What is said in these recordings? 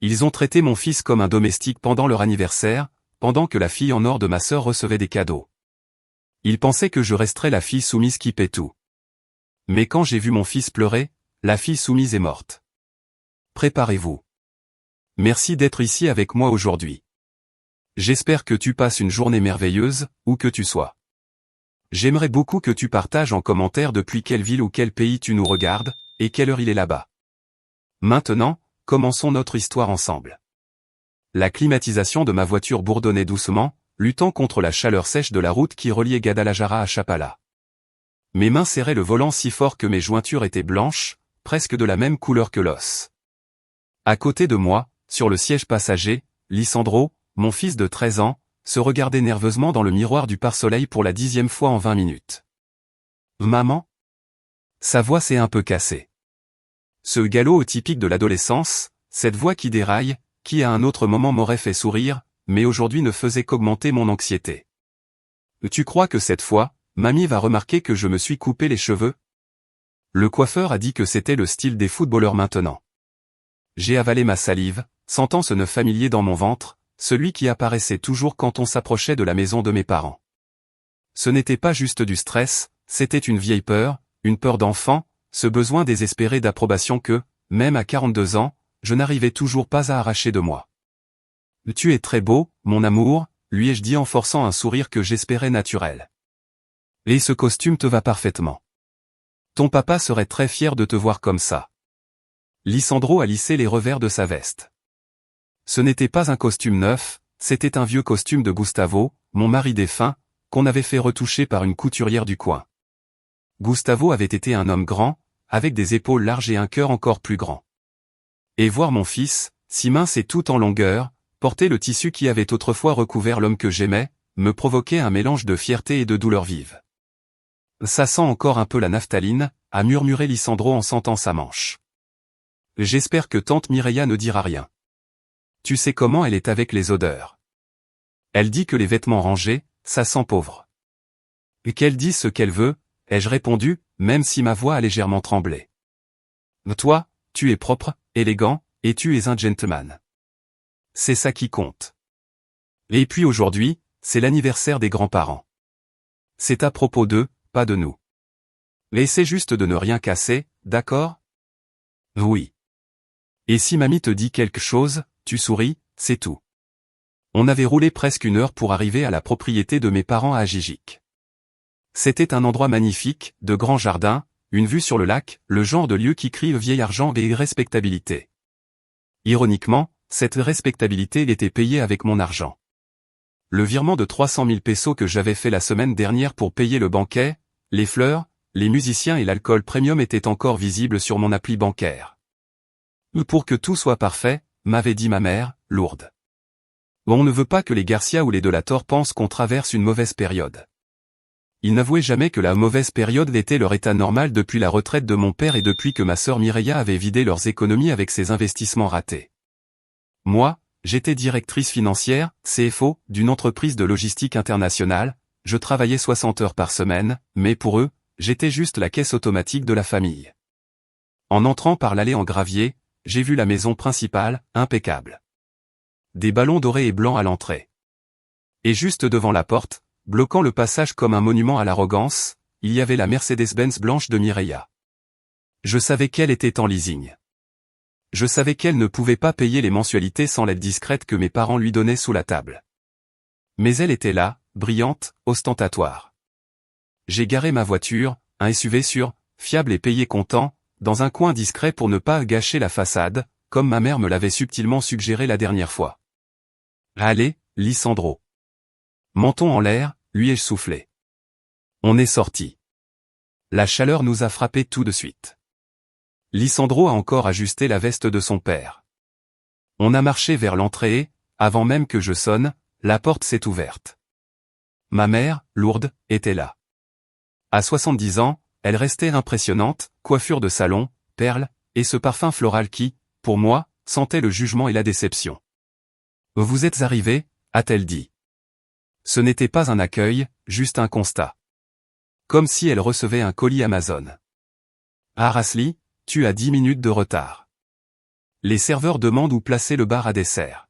Ils ont traité mon fils comme un domestique pendant leur anniversaire, pendant que la fille en or de ma sœur recevait des cadeaux. Ils pensaient que je resterais la fille soumise qui paie tout. Mais quand j'ai vu mon fils pleurer, la fille soumise est morte. Préparez-vous. Merci d'être ici avec moi aujourd'hui. J'espère que tu passes une journée merveilleuse, où que tu sois. J'aimerais beaucoup que tu partages en commentaire depuis quelle ville ou quel pays tu nous regardes, et quelle heure il est là-bas. Maintenant, commençons notre histoire ensemble. La climatisation de ma voiture bourdonnait doucement, luttant contre la chaleur sèche de la route qui reliait Guadalajara à Chapala. Mes mains serraient le volant si fort que mes jointures étaient blanches, presque de la même couleur que l'os. À côté de moi, sur le siège passager, Lisandro, mon fils de 13 ans, se regardait nerveusement dans le miroir du pare-soleil pour la 10e fois en 20 minutes. « Maman ?» Sa voix s'est un peu cassée. Ce galop typique de l'adolescence, cette voix qui déraille, qui à un autre moment m'aurait fait sourire, mais aujourd'hui ne faisait qu'augmenter mon anxiété. « Tu crois que cette fois, mamie va remarquer que je me suis coupé les cheveux ?» Le coiffeur a dit que c'était le style des footballeurs maintenant. J'ai avalé ma salive, sentant ce nœud familier dans mon ventre, celui qui apparaissait toujours quand on s'approchait de la maison de mes parents. Ce n'était pas juste du stress, c'était une vieille peur, une peur d'enfant, ce besoin désespéré d'approbation que, même à 42 ans, je n'arrivais toujours pas à arracher de moi. « Tu es très beau, mon amour », lui ai-je dit en forçant un sourire que j'espérais naturel. « Et ce costume te va parfaitement. Ton papa serait très fier de te voir comme ça. » Lisandro a lissé les revers de sa veste. Ce n'était pas un costume neuf, c'était un vieux costume de Gustavo, mon mari défunt, qu'on avait fait retoucher par une couturière du coin. Gustavo avait été un homme grand, avec des épaules larges et un cœur encore plus grand. Et voir mon fils, si mince et tout en longueur, porter le tissu qui avait autrefois recouvert l'homme que j'aimais, me provoquait un mélange de fierté et de douleur vive. « Ça sent encore un peu la naphtaline », a murmuré Lisandro en sentant sa manche. « J'espère que tante Mireia ne dira rien. Tu sais comment elle est avec les odeurs. Elle dit que les vêtements rangés, ça sent pauvre. Et qu'elle dise ce qu'elle veut, ai-je répondu, même si ma voix a légèrement tremblé. Toi, tu es propre, élégant, et tu es un gentleman. C'est ça qui compte. Et puis aujourd'hui, c'est l'anniversaire des grands-parents. C'est à propos d'eux, pas de nous. Essaie juste de ne rien casser, d'accord? Oui. Et si mamie te dit quelque chose, tu souris, c'est tout. On avait roulé presque 1 heure pour arriver à la propriété de mes parents à Ajijic. C'était un endroit magnifique, de grands jardins, une vue sur le lac, le genre de lieu qui crie vieil argent et respectabilité. Ironiquement, cette respectabilité était payée avec mon argent. Le virement de 300 000 pesos que j'avais fait la semaine dernière pour payer le banquet, les fleurs, les musiciens et l'alcool premium étaient encore visibles sur mon appli bancaire. Pour que tout soit parfait, m'avait dit ma mère, lourde. On ne veut pas que les Garcia ou les De la Torre pensent qu'on traverse une mauvaise période. Ils n'avouaient jamais que la mauvaise période était leur état normal depuis la retraite de mon père et depuis que ma sœur Mireia avait vidé leurs économies avec ses investissements ratés. Moi, j'étais directrice financière, CFO, d'une entreprise de logistique internationale, je travaillais 60 heures par semaine, mais pour eux, j'étais juste la caisse automatique de la famille. En entrant par l'allée en gravier, j'ai vu la maison principale, impeccable. Des ballons dorés et blancs à l'entrée. Et juste devant la porte, bloquant le passage comme un monument à l'arrogance, il y avait la Mercedes-Benz blanche de Mireia. Je savais qu'elle était en leasing. Je savais qu'elle ne pouvait pas payer les mensualités sans l'aide discrète que mes parents lui donnaient sous la table. Mais elle était là, brillante, ostentatoire. J'ai garé ma voiture, un SUV sûr, fiable et payé comptant, dans un coin discret pour ne pas gâcher la façade, comme ma mère me l'avait subtilement suggéré la dernière fois. Allez, Lisandro. Menton en l'air, lui ai-je soufflé. On est sorti. La chaleur nous a frappés tout de suite. Lisandro a encore ajusté la veste de son père. On a marché vers l'entrée et, avant même que je sonne, la porte s'est ouverte. Ma mère, lourde, était là. À 70 ans, elle restait impressionnante, coiffure de salon, perles, et ce parfum floral qui, pour moi, sentait le jugement et la déception. « Vous êtes arrivé ?» a-t-elle dit. Ce n'était pas un accueil, juste un constat. Comme si elle recevait un colis Amazon. « Ah Rasli, tu as 10 minutes de retard. » Les serveurs demandent où placer le bar à dessert.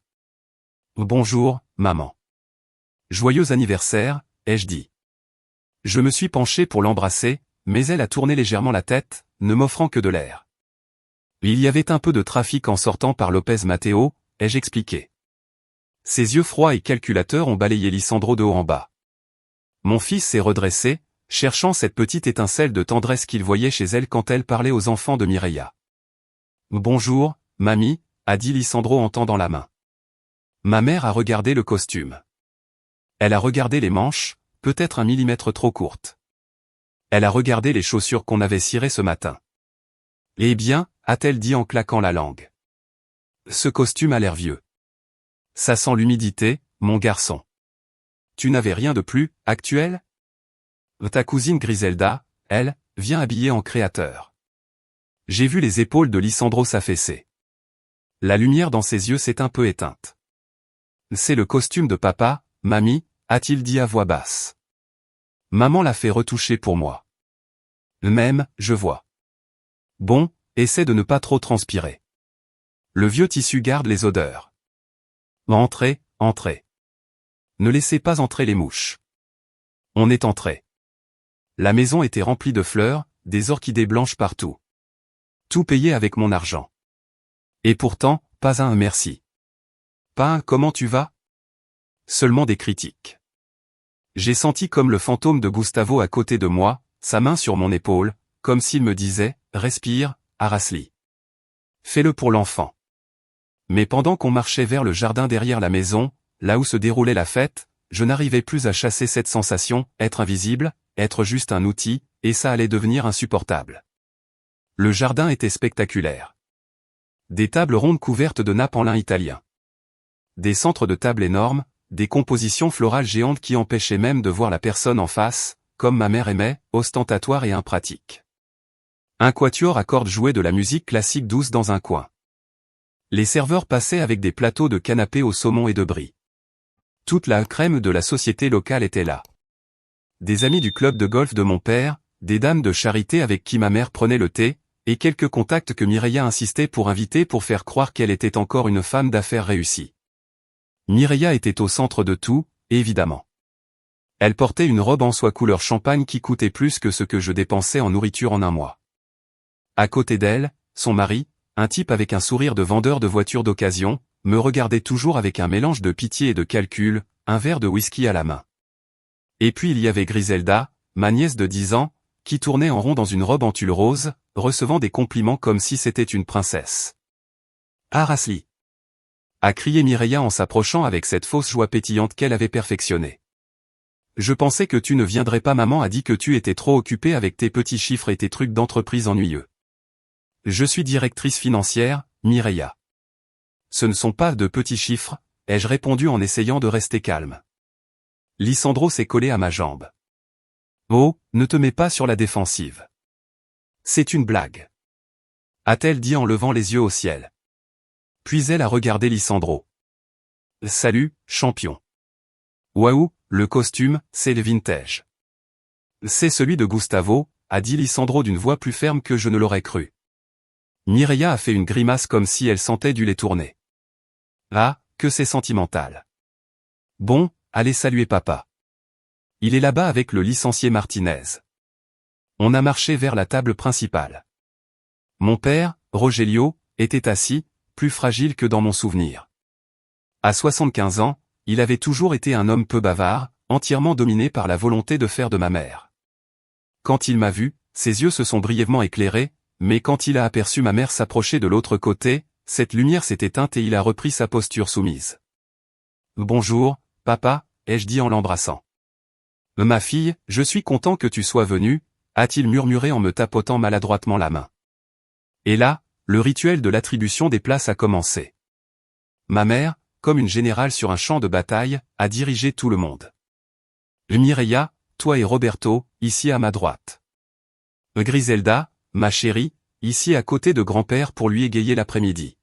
Bonjour, maman. Joyeux anniversaire, ai-je dit. Je me suis penché pour l'embrasser, mais elle a tourné légèrement la tête, ne m'offrant que de l'air. Il y avait un peu de trafic en sortant par Lopez Mateo, ai-je expliqué. Ses yeux froids et calculateurs ont balayé Lisandro de haut en bas. Mon fils s'est redressé, cherchant cette petite étincelle de tendresse qu'il voyait chez elle quand elle parlait aux enfants de Mireia. Bonjour, mamie, a dit Lisandro en tendant la main. Ma mère a regardé le costume. Elle a regardé les manches, peut-être 1 millimètre trop courtes. Elle a regardé les chaussures qu'on avait cirées ce matin. Eh bien, a-t-elle dit en claquant la langue. Ce costume a l'air vieux. Ça sent l'humidité, mon garçon. Tu n'avais rien de plus actuel? Ta cousine Griselda, elle, vient habillée en créateur. J'ai vu les épaules de Lisandro s'affaisser. La lumière dans ses yeux s'est un peu éteinte. C'est le costume de papa, mamie, a-t-il dit à voix basse. Maman l'a fait retoucher pour moi. Même, je vois. Bon, essaie de ne pas trop transpirer. Le vieux tissu garde les odeurs. Entrez, entrez. Ne laissez pas entrer les mouches. On est entré. La maison était remplie de fleurs, des orchidées blanches partout. Tout payé avec mon argent. Et pourtant, pas un merci. Pas un comment tu vas? Seulement des critiques. J'ai senti comme le fantôme de Gustavo à côté de moi, sa main sur mon épaule, comme s'il me disait, respire, Arasli. Fais-le pour l'enfant. Mais pendant qu'on marchait vers le jardin derrière la maison, là où se déroulait la fête, je n'arrivais plus à chasser cette sensation, être invisible, être juste un outil, et ça allait devenir insupportable. Le jardin était spectaculaire. Des tables rondes couvertes de nappes en lin italien. Des centres de table énormes, des compositions florales géantes qui empêchaient même de voir la personne en face, comme ma mère aimait, ostentatoire et impratique. Un quatuor à cordes jouait de la musique classique douce dans un coin. Les serveurs passaient avec des plateaux de canapés au saumon et de brie. Toute la crème de la société locale était là. Des amis du club de golf de mon père, des dames de charité avec qui ma mère prenait le thé, et quelques contacts que Mireia insistait pour inviter pour faire croire qu'elle était encore une femme d'affaires réussie. Mireia était au centre de tout, évidemment. Elle portait une robe en soie couleur champagne qui coûtait plus que ce que je dépensais en nourriture en un mois. À côté d'elle, son mari, un type avec un sourire de vendeur de voitures d'occasion, me regardait toujours avec un mélange de pitié et de calcul, un verre de whisky à la main. Et puis il y avait Griselda, ma nièce de 10 ans, qui tournait en rond dans une robe en tulle rose, recevant des compliments comme si c'était une princesse. « Arasli !» a crié Mireia en s'approchant avec cette fausse joie pétillante qu'elle avait perfectionnée. « Je pensais que tu ne viendrais pas, maman a dit que tu étais trop occupée avec tes petits chiffres et tes trucs d'entreprise ennuyeux. » Je suis directrice financière, Mireia. Ce ne sont pas de petits chiffres, ai-je répondu en essayant de rester calme. Lisandro s'est collé à ma jambe. Oh, ne te mets pas sur la défensive. C'est une blague. A-t-elle dit en levant les yeux au ciel. Puis elle a regardé Lisandro. Salut, champion. Waouh, le costume, c'est le vintage. C'est celui de Gustavo, a dit Lisandro d'une voix plus ferme que je ne l'aurais cru. Mireia a fait une grimace comme si elle sentait du lait tourner. Ah, que c'est sentimental. Bon, allez saluer papa. Il est là-bas avec le licencié Martinez. On a marché vers la table principale. Mon père, Rogelio, était assis, plus fragile que dans mon souvenir. À 75 ans, il avait toujours été un homme peu bavard, entièrement dominé par la volonté de faire de ma mère. Quand il m'a vu, ses yeux se sont brièvement éclairés, mais quand il a aperçu ma mère s'approcher de l'autre côté, cette lumière s'est éteinte et il a repris sa posture soumise. « Bonjour, papa » ai-je dit en l'embrassant. « Ma fille, je suis content que tu sois venue » a-t-il murmuré en me tapotant maladroitement la main. Et là, le rituel de l'attribution des places a commencé. Ma mère, comme une générale sur un champ de bataille, a dirigé tout le monde. « Mireia, toi et Roberto, ici à ma droite. Griselda, ma chérie, ici à côté de grand-père pour lui égayer l'après-midi.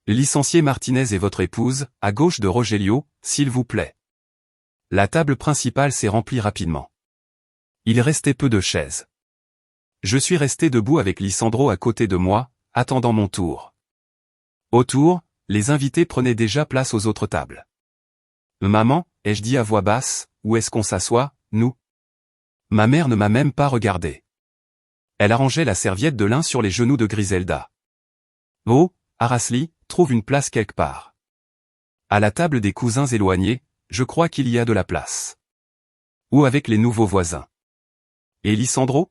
Licencié Martinez et votre épouse, à gauche de Rogelio, s'il vous plaît. » La table principale s'est remplie rapidement. Il restait peu de chaises. Je suis resté debout avec Lisandro à côté de moi, attendant mon tour. Autour, les invités prenaient déjà place aux autres tables. Maman, ai-je dit à voix basse, où est-ce qu'on s'assoit, nous? Ma mère ne m'a même pas regardé. Elle arrangeait la serviette de lin sur les genoux de Griselda. Oh, Arasli, trouve une place quelque part. À la table des cousins éloignés, je crois qu'il y a de la place. Ou avec les nouveaux voisins. Et Lisandro?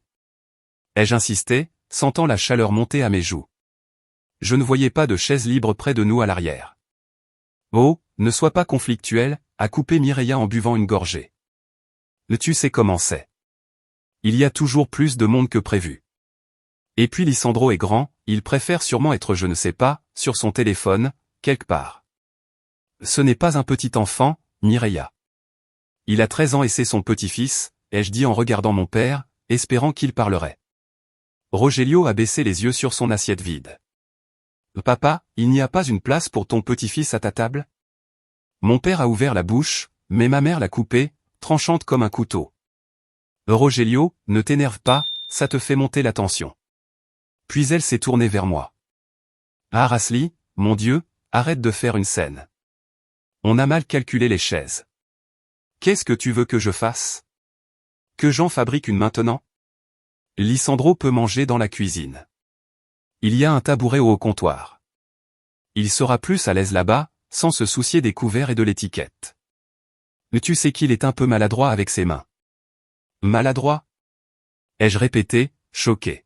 Ai-je insisté, sentant la chaleur monter à mes joues. Je ne voyais pas de chaise libre près de nous à l'arrière. Oh, ne sois pas conflictuel, a coupé Mireia en buvant une gorgée. Tu sais comment c'est. Il y a toujours plus de monde que prévu. Et puis Lisandro est grand, il préfère sûrement être je ne sais pas, sur son téléphone, quelque part. Ce n'est pas un petit enfant, Mireia. Il a 13 ans et c'est son petit-fils, ai-je dit en regardant mon père, espérant qu'il parlerait. Rogelio a baissé les yeux sur son assiette vide. Papa, il n'y a pas une place pour ton petit-fils à ta table? Mon père a ouvert la bouche, mais ma mère l'a coupée, tranchante comme un couteau. Rogelio, ne t'énerve pas, ça te fait monter la tension. Puis elle s'est tournée vers moi. Ah Rasli, mon Dieu, arrête de faire une scène. On a mal calculé les chaises. Qu'est-ce que tu veux que je fasse? Que j'en fabrique une maintenant? Lisandro peut manger dans la cuisine. Il y a un tabouret au comptoir. Il sera plus à l'aise là-bas, sans se soucier des couverts et de l'étiquette. Mais tu sais qu'il est un peu maladroit avec ses mains. Maladroit? Ai-je répété, choqué.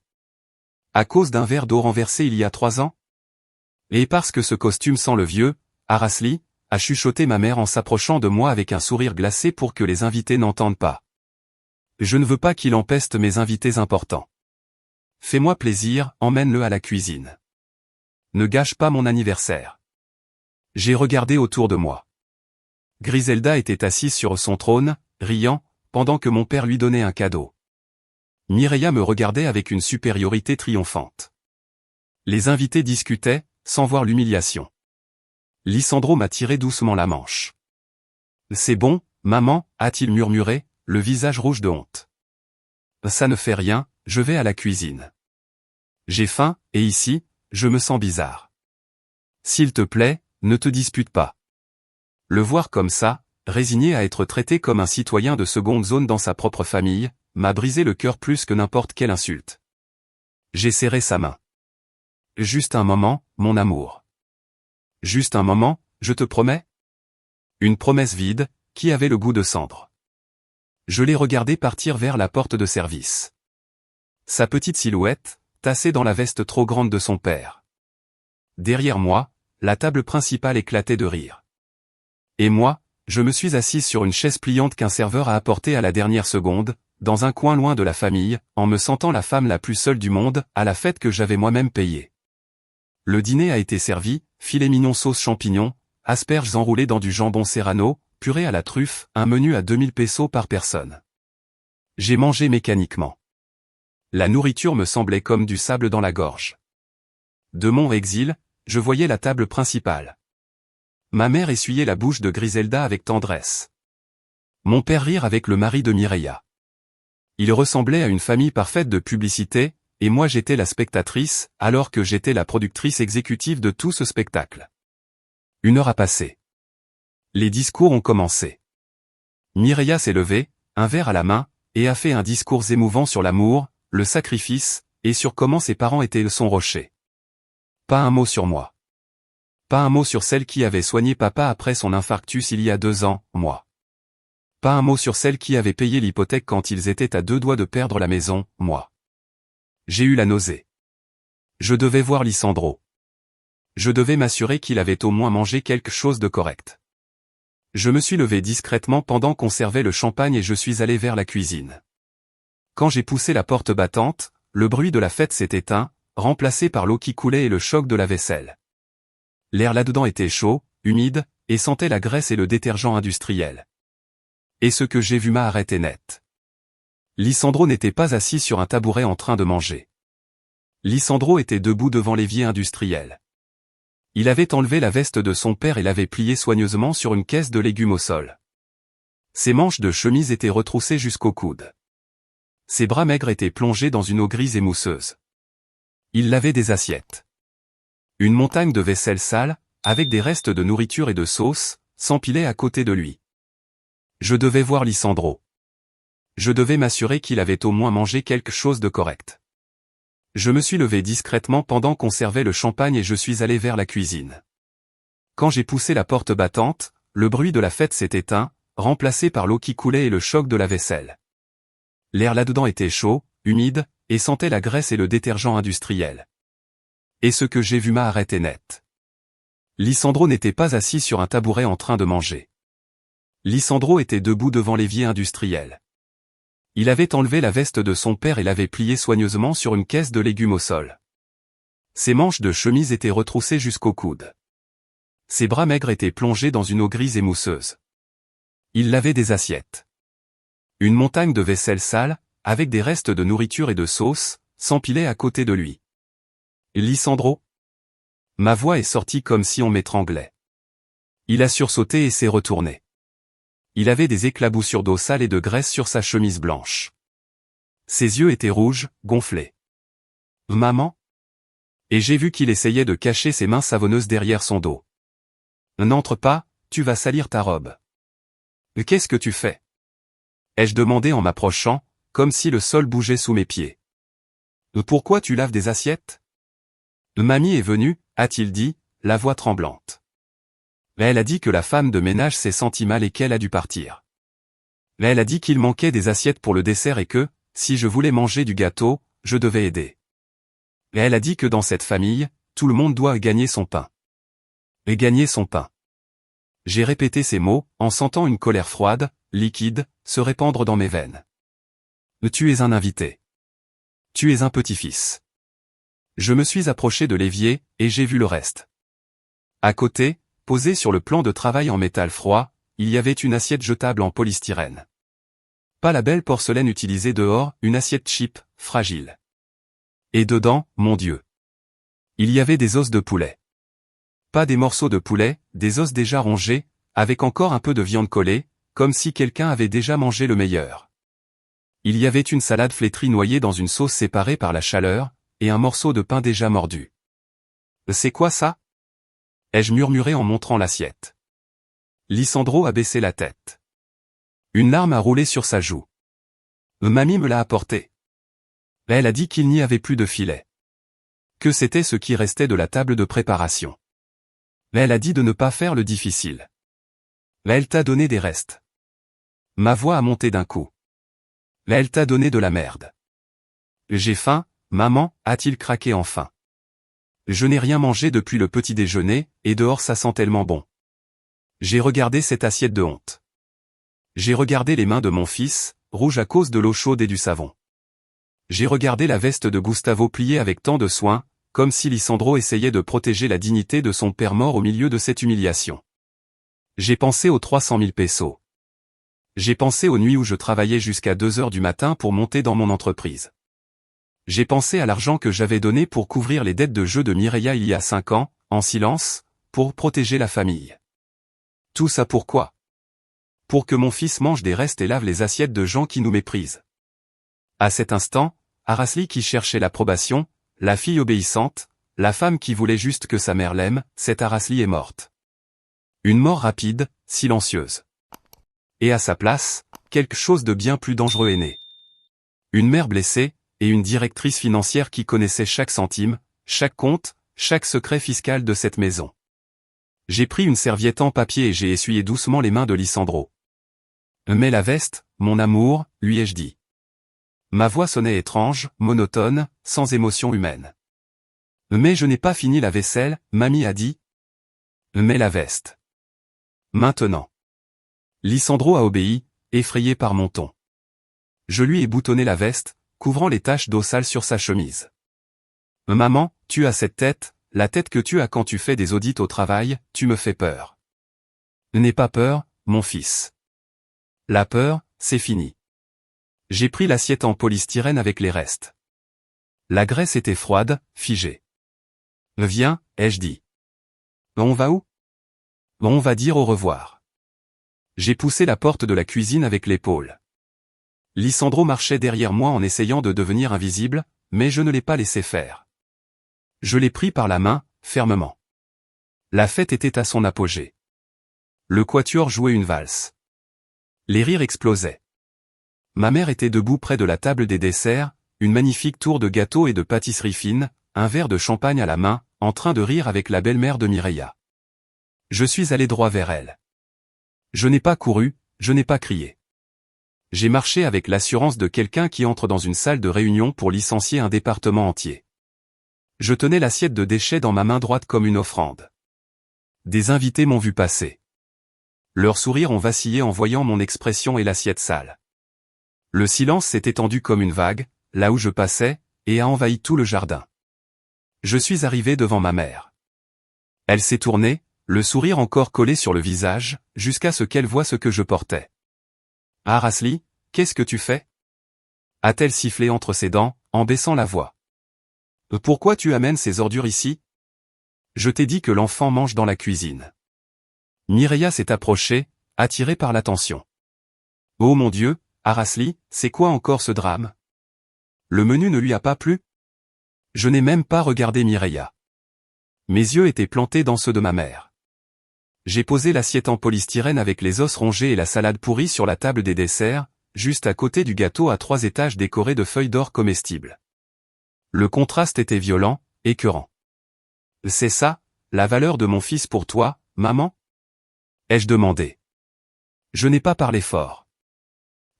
À cause d'un verre d'eau renversé il y a 3 ans? Et parce que ce costume sent le vieux, Arasli, a chuchoté ma mère en s'approchant de moi avec un sourire glacé pour que les invités n'entendent pas. Je ne veux pas qu'il empeste mes invités importants. Fais-moi plaisir, emmène-le à la cuisine. Ne gâche pas mon anniversaire. J'ai regardé autour de moi. Griselda était assise sur son trône, riant, pendant que mon père lui donnait un cadeau. Mireia me regardait avec une supériorité triomphante. Les invités discutaient, sans voir l'humiliation. Lisandro m'a tiré doucement la manche. C'est bon, maman, a-t-il murmuré, le visage rouge de honte. Ça ne fait rien, je vais à la cuisine. J'ai faim, et ici, je me sens bizarre. S'il te plaît, ne te dispute pas. Le voir comme ça, résigné à être traité comme un citoyen de seconde zone dans sa propre famille, m'a brisé le cœur plus que n'importe quelle insulte. J'ai serré sa main. Juste un moment, mon amour. Juste un moment, je te promets? Une promesse vide, qui avait le goût de cendre. Je l'ai regardé partir vers la porte de service. Sa petite silhouette, tassée dans la veste trop grande de son père. Derrière moi, la table principale éclatait de rire. Et moi, je me suis assise sur une chaise pliante qu'un serveur a apportée à la dernière seconde, dans un coin loin de la famille, en me sentant la femme la plus seule du monde, à la fête que j'avais moi-même payée. Le dîner a été servi, filet mignon sauce champignons, asperges enroulées dans du jambon serrano, purée à la truffe, un menu à 2000 pesos par personne. J'ai mangé mécaniquement. La nourriture me semblait comme du sable dans la gorge. De mon exil, je voyais la table principale. Ma mère essuyait la bouche de Griselda avec tendresse. Mon père rire avec le mari de Mireia. Il ressemblait à une famille parfaite de publicité, et moi j'étais la spectatrice, alors que j'étais la productrice exécutive de tout ce spectacle. 1 heure a passé. Les discours ont commencé. Mireia s'est levée, un verre à la main, et a fait un discours émouvant sur l'amour, le sacrifice, et sur comment ses parents étaient son rocher. Pas un mot sur moi. Pas un mot sur celle qui avait soigné papa après son infarctus il y a 2 ans, moi. Pas un mot sur celle qui avait payé l'hypothèque quand ils étaient à 2 doigts de perdre la maison, moi. J'ai eu la nausée. Je devais voir Lisandro. Je devais m'assurer qu'il avait au moins mangé quelque chose de correct. Je me suis levé discrètement pendant qu'on servait le champagne et je suis allé vers la cuisine. Quand j'ai poussé la porte battante, le bruit de la fête s'est éteint, remplacé par l'eau qui coulait et le choc de la vaisselle. L'air là-dedans était chaud, humide, et sentait la graisse et le détergent industriel. Et ce que j'ai vu m'a arrêté net. Lisandro n'était pas assis sur un tabouret en train de manger. Lisandro était debout devant l'évier industriel. Il avait enlevé la veste de son père et l'avait pliée soigneusement sur une caisse de légumes au sol. Ses manches de chemise étaient retroussées jusqu'au coude. Ses bras maigres étaient plongés dans une eau grise et mousseuse. Il lavait des assiettes. Une montagne de vaisselle sale, avec des restes de nourriture et de sauce, s'empilait à côté de lui. Je devais voir Lisandro. Je devais m'assurer qu'il avait au moins mangé quelque chose de correct. Je me suis levé discrètement pendant qu'on servait le champagne et je suis allé vers la cuisine. Quand j'ai poussé la porte battante, le bruit de la fête s'est éteint, remplacé par l'eau qui coulait et le choc de la vaisselle. L'air là-dedans était chaud, humide, et sentait la graisse et le détergent industriel. Et ce que j'ai vu m'a arrêté net. Lisandro n'était pas assis sur un tabouret en train de manger. Lisandro était debout devant l'évier industriel. Il avait enlevé la veste de son père et l'avait pliée soigneusement sur une caisse de légumes au sol. Ses manches de chemise étaient retroussées jusqu'au coude. Ses bras maigres étaient plongés dans une eau grise et mousseuse. Il lavait des assiettes. Une montagne de vaisselle sale, avec des restes de nourriture et de sauce, s'empilait à côté de lui. Lisandro? Ma voix est sortie comme si on m'étranglait. Il a sursauté et s'est retourné. Il avait des éclaboussures d'eau sale et de graisse sur sa chemise blanche. Ses yeux étaient rouges, gonflés. Maman? Et j'ai vu qu'il essayait de cacher ses mains savonneuses derrière son dos. N'entre pas, tu vas salir ta robe. Qu'est-ce que tu fais? Ai-je demandé en m'approchant, comme si le sol bougeait sous mes pieds. Pourquoi tu laves des assiettes? Mamie est venue, a-t-il dit, la voix tremblante. Elle a dit que la femme de ménage s'est sentie mal et qu'elle a dû partir. Elle a dit qu'il manquait des assiettes pour le dessert et que, si je voulais manger du gâteau, je devais aider. Elle a dit que dans cette famille, tout le monde doit gagner son pain. Et gagner son pain. J'ai répété ces mots, en sentant une colère froide, liquide, se répandre dans mes veines. Tu es un invité. Tu es un petit-fils. Je me suis approché de l'évier, et j'ai vu le reste. À côté, posée sur le plan de travail en métal froid, il y avait une assiette jetable en polystyrène. Pas la belle porcelaine utilisée dehors, une assiette cheap, fragile. Et dedans, mon Dieu. Il y avait des os de poulet. Pas des morceaux de poulet, des os déjà rongés, avec encore un peu de viande collée, comme si quelqu'un avait déjà mangé le meilleur. Il y avait une salade flétrie noyée dans une sauce séparée par la chaleur, et un morceau de pain déjà mordu. C'est quoi ça? Ai-je murmuré en montrant l'assiette. Lisandro a baissé la tête. Une larme a roulé sur sa joue. Mamie me l'a apporté. Elle a dit qu'il n'y avait plus de filet. Que c'était ce qui restait de la table de préparation. Elle a dit de ne pas faire le difficile. Elle t'a donné des restes. Ma voix a monté d'un coup. Elle t'a donné de la merde. J'ai faim, maman, a-t-il craqué enfin. Je n'ai rien mangé depuis le petit déjeuner, et dehors ça sent tellement bon. J'ai regardé cette assiette de honte. J'ai regardé les mains de mon fils, rouges à cause de l'eau chaude et du savon. J'ai regardé la veste de Gustavo pliée avec tant de soin, comme si Lisandro essayait de protéger la dignité de son père mort au milieu de cette humiliation. J'ai pensé aux 300 000 pesos. J'ai pensé aux nuits où je travaillais jusqu'à 2 heures du matin pour monter dans mon entreprise. J'ai pensé à l'argent que j'avais donné pour couvrir les dettes de jeu de Mireia il y a 5 ans, en silence, pour protéger la famille. Tout ça pourquoi? Pour que mon fils mange des restes et lave les assiettes de gens qui nous méprisent. À cet instant, Araceli qui cherchait l'approbation, la fille obéissante, la femme qui voulait juste que sa mère l'aime, cette Araceli est morte. Une mort rapide, silencieuse. Et à sa place, quelque chose de bien plus dangereux est né. Une mère blessée, et une directrice financière qui connaissait chaque centime, chaque compte, chaque secret fiscal de cette maison. J'ai pris une serviette en papier et j'ai essuyé doucement les mains de Lisandro. Mais la veste, mon amour, lui ai-je dit. Ma voix sonnait étrange, monotone, sans émotion humaine. Mais je n'ai pas fini la vaisselle, mamie a dit. Mais la veste. Maintenant. Lisandro a obéi, effrayé par mon ton. Je lui ai boutonné la veste, couvrant les taches d'eau sale sur sa chemise. Maman, tu as cette tête, la tête que tu as quand tu fais des audits au travail, tu me fais peur. N'aie pas peur, mon fils. La peur, c'est fini. J'ai pris l'assiette en polystyrène avec les restes. La graisse était froide, figée. Viens, ai-je dit. On va où? On va dire au revoir. J'ai poussé la porte de la cuisine avec l'épaule. Lisandro marchait derrière moi en essayant de devenir invisible, mais je ne l'ai pas laissé faire. Je l'ai pris par la main, fermement. La fête était à son apogée. Le quatuor jouait une valse. Les rires explosaient. Ma mère était debout près de la table des desserts, une magnifique tour de gâteaux et de pâtisseries fines, un verre de champagne à la main, en train de rire avec la belle-mère de Mireia. Je suis allé droit vers elle. Je n'ai pas couru, je n'ai pas crié. J'ai marché avec l'assurance de quelqu'un qui entre dans une salle de réunion pour licencier un département entier. Je tenais l'assiette de déchets dans ma main droite comme une offrande. Des invités m'ont vu passer. Leurs sourires ont vacillé en voyant mon expression et l'assiette sale. Le silence s'est étendu comme une vague, là où je passais, et a envahi tout le jardin. Je suis arrivé devant ma mère. Elle s'est tournée, le sourire encore collé sur le visage, jusqu'à ce qu'elle voie ce que je portais. « Ah Rasli, qu'est-ce que tu fais » a-t-elle sifflé entre ses dents, en baissant la voix. « Pourquoi tu amènes ces ordures ici ?»« Je t'ai dit que l'enfant mange dans la cuisine. » Mireia s'est approchée, attirée par l'attention. « Oh mon Dieu, Rasli, c'est quoi encore ce drame ? Le menu ne lui a pas plu ?» Je n'ai même pas regardé Mireia. Mes yeux étaient plantés dans ceux de ma mère. J'ai posé l'assiette en polystyrène avec les os rongés et la salade pourrie sur la table des desserts, juste à côté du gâteau à 3 étages décoré de feuilles d'or comestibles. Le contraste était violent, écœurant. « C'est ça, la valeur de mon fils pour toi, maman ?» ai-je demandé. Je n'ai pas parlé fort.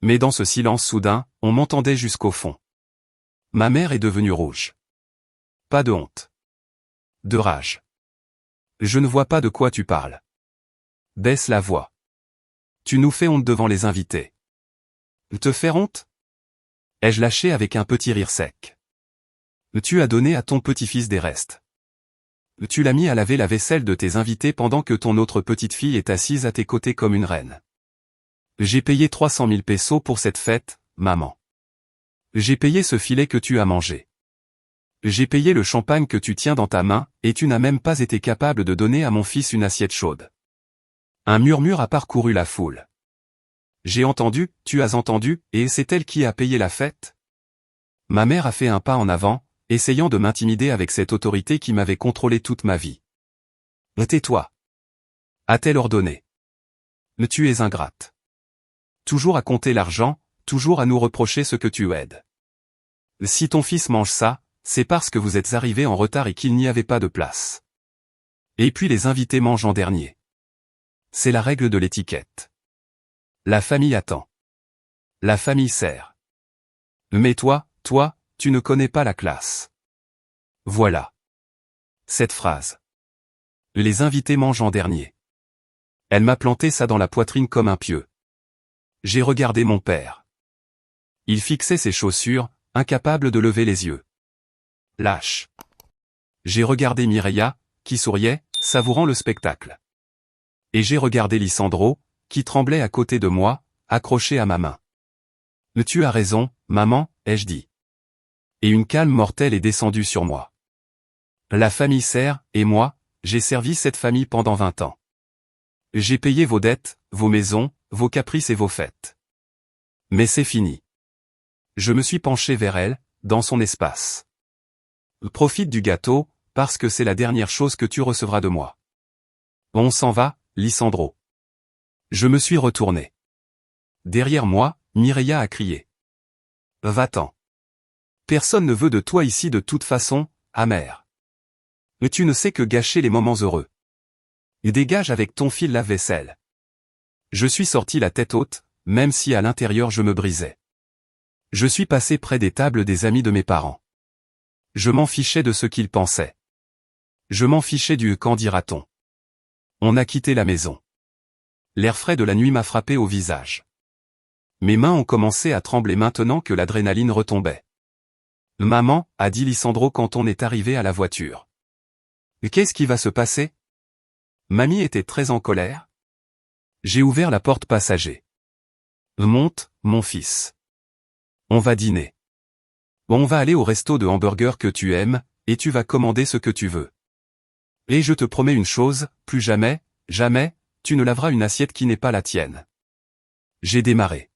Mais dans ce silence soudain, on m'entendait jusqu'au fond. Ma mère est devenue rouge. Pas de honte. De rage. Je ne vois pas de quoi tu parles. Baisse la voix. Tu nous fais honte devant les invités. Te faire honte ? Ai-je lâché avec un petit rire sec. Tu as donné à ton petit-fils des restes. Tu l'as mis à laver la vaisselle de tes invités pendant que ton autre petite-fille est assise à tes côtés comme une reine. J'ai payé 300 000 pesos pour cette fête, maman. J'ai payé ce filet que tu as mangé. J'ai payé le champagne que tu tiens dans ta main, et tu n'as même pas été capable de donner à mon fils une assiette chaude. Un murmure a parcouru la foule. J'ai entendu, tu as entendu, et c'est elle qui a payé la fête ? Ma mère a fait un pas en avant, essayant de m'intimider avec cette autorité qui m'avait contrôlé toute ma vie. Tais-toi. A-t-elle ordonné. Tu es ingrate. Toujours à compter l'argent, toujours à nous reprocher ce que tu aides. Si ton fils mange ça, c'est parce que vous êtes arrivé en retard et qu'il n'y avait pas de place. Et puis les invités mangent en dernier. C'est la règle de l'étiquette. La famille attend. La famille sert. Mais toi, tu ne connais pas la classe. Voilà. Cette phrase. Les invités mangent en dernier. Elle m'a planté ça dans la poitrine comme un pieu. J'ai regardé mon père. Il fixait ses chaussures, incapable de lever les yeux. Lâche. J'ai regardé Mireia, qui souriait, savourant le spectacle. Et j'ai regardé Lisandro, qui tremblait à côté de moi, accroché à ma main. « Tu as raison, maman » ai-je dit. Et une calme mortelle est descendue sur moi. La famille sert, et moi, j'ai servi cette famille pendant 20 ans. J'ai payé vos dettes, vos maisons, vos caprices et vos fêtes. Mais c'est fini. Je me suis penché vers elle, dans son espace. Profite du gâteau, parce que c'est la dernière chose que tu recevras de moi. On s'en va, Lisandro. Je me suis retourné. Derrière moi, Mireia a crié. Va-t'en. Personne ne veut de toi ici de toute façon, amère. Mais tu ne sais que gâcher les moments heureux. Dégage avec ton fil lave-vaisselle. Je suis sorti la tête haute, même si à l'intérieur je me brisais. Je suis passé près des tables des amis de mes parents. Je m'en fichais de ce qu'ils pensaient. Je m'en fichais du « qu'en dira-t-on ». On a quitté la maison. L'air frais de la nuit m'a frappé au visage. Mes mains ont commencé à trembler maintenant que l'adrénaline retombait. « Maman » a dit Lisandro quand on est arrivé à la voiture. « Qu'est-ce qui va se passer ?» Mamie était très en colère. J'ai ouvert la porte passager. « Monte, mon fils. On va dîner. On va aller au resto de hamburger que tu aimes, et tu vas commander ce que tu veux. Et je te promets une chose, plus jamais, jamais, tu ne laveras une assiette qui n'est pas la tienne. » J'ai démarré.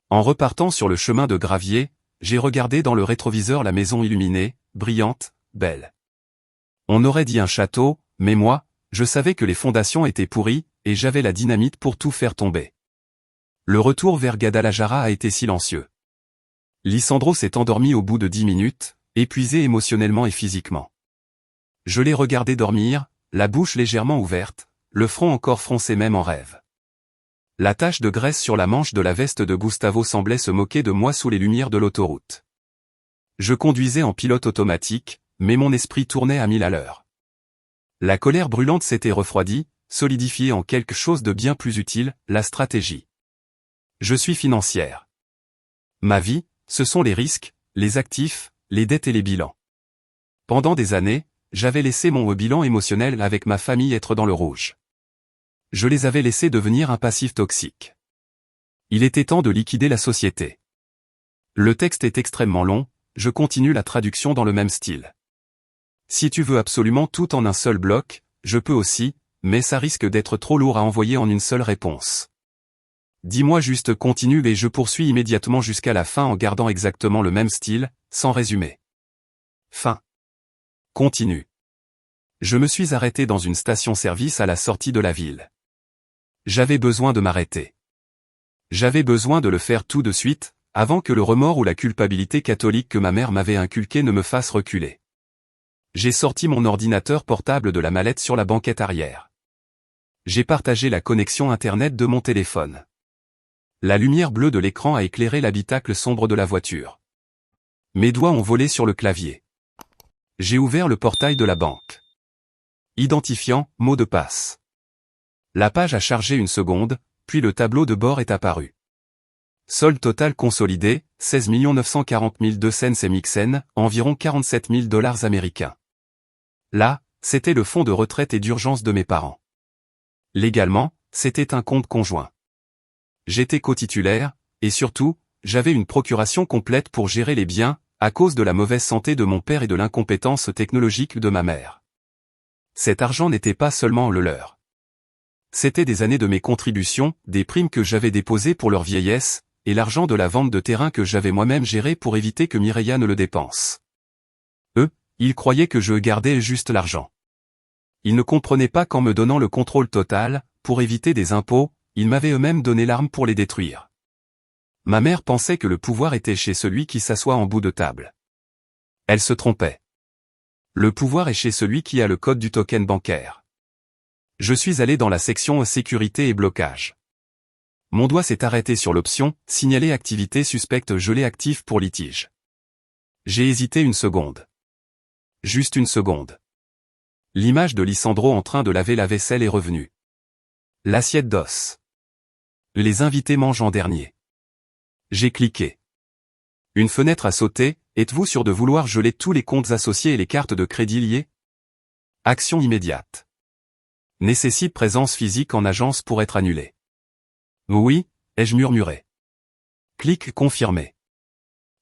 En repartant sur le chemin de gravier, j'ai regardé dans le rétroviseur la maison illuminée, brillante, belle. On aurait dit un château, mais moi, je savais que les fondations étaient pourries, et j'avais la dynamite pour tout faire tomber. Le retour vers Guadalajara a été silencieux. Lisandro s'est endormi au bout de 10 minutes, épuisé émotionnellement et physiquement. Je l'ai regardé dormir, la bouche légèrement ouverte, le front encore froncé même en rêve. La tache de graisse sur la manche de la veste de Gustavo semblait se moquer de moi sous les lumières de l'autoroute. Je conduisais en pilote automatique, mais mon esprit tournait à 1000 à l'heure. La colère brûlante s'était refroidie, solidifiée en quelque chose de bien plus utile, la stratégie. Je suis financière. Ma vie, ce sont les risques, les actifs, les dettes et les bilans. Pendant des années, j'avais laissé mon bilan émotionnel avec ma famille être dans le rouge. Je les avais laissés devenir un passif toxique. Il était temps de liquider la société. Le texte est extrêmement long, je continue la traduction dans le même style. Si tu veux absolument tout en un seul bloc, je peux aussi, mais ça risque d'être trop lourd à envoyer en une seule réponse. Dis-moi juste continue et je poursuis immédiatement jusqu'à la fin en gardant exactement le même style, sans résumé. Fin. Continue. Je me suis arrêté dans une station-service à la sortie de la ville. J'avais besoin de m'arrêter. J'avais besoin de le faire tout de suite, avant que le remords ou la culpabilité catholique que ma mère m'avait inculquée ne me fasse reculer. J'ai sorti mon ordinateur portable de la mallette sur la banquette arrière. J'ai partagé la connexion Internet de mon téléphone. La lumière bleue de l'écran a éclairé l'habitacle sombre de la voiture. Mes doigts ont volé sur le clavier. J'ai ouvert le portail de la banque. Identifiant, mot de passe. La page a chargé une seconde, puis le tableau de bord est apparu. Solde total consolidé, 16 940 200 CMXN, environ 47 000 $ américains. Là, c'était le fonds de retraite et d'urgence de mes parents. Légalement, c'était un compte conjoint. J'étais cotitulaire, et surtout, j'avais une procuration complète pour gérer les biens, à cause de la mauvaise santé de mon père et de l'incompétence technologique de ma mère. Cet argent n'était pas seulement le leur. C'était des années de mes contributions, des primes que j'avais déposées pour leur vieillesse, et l'argent de la vente de terrain que j'avais moi-même géré pour éviter que Mireia ne le dépense. Eux, ils croyaient que je gardais juste l'argent. Ils ne comprenaient pas qu'en me donnant le contrôle total, pour éviter des impôts, ils m'avaient eux-mêmes donné l'arme pour les détruire. Ma mère pensait que le pouvoir était chez celui qui s'assoit en bout de table. Elle se trompait. Le pouvoir est chez celui qui a le code du token bancaire. Je suis allé dans la section sécurité et blocage. Mon doigt s'est arrêté sur l'option « Signaler activité suspecte gelée active pour litige ». J'ai hésité une seconde. Juste une seconde. L'image de Lisandro en train de laver la vaisselle est revenue. L'assiette d'os. Les invités mangent en dernier. J'ai cliqué. Une fenêtre a sauté, êtes-vous sûr de vouloir geler tous les comptes associés et les cartes de crédit liées? Action immédiate. Nécessite présence physique en agence pour être annulé. Oui, ai-je murmuré. Clic confirmé.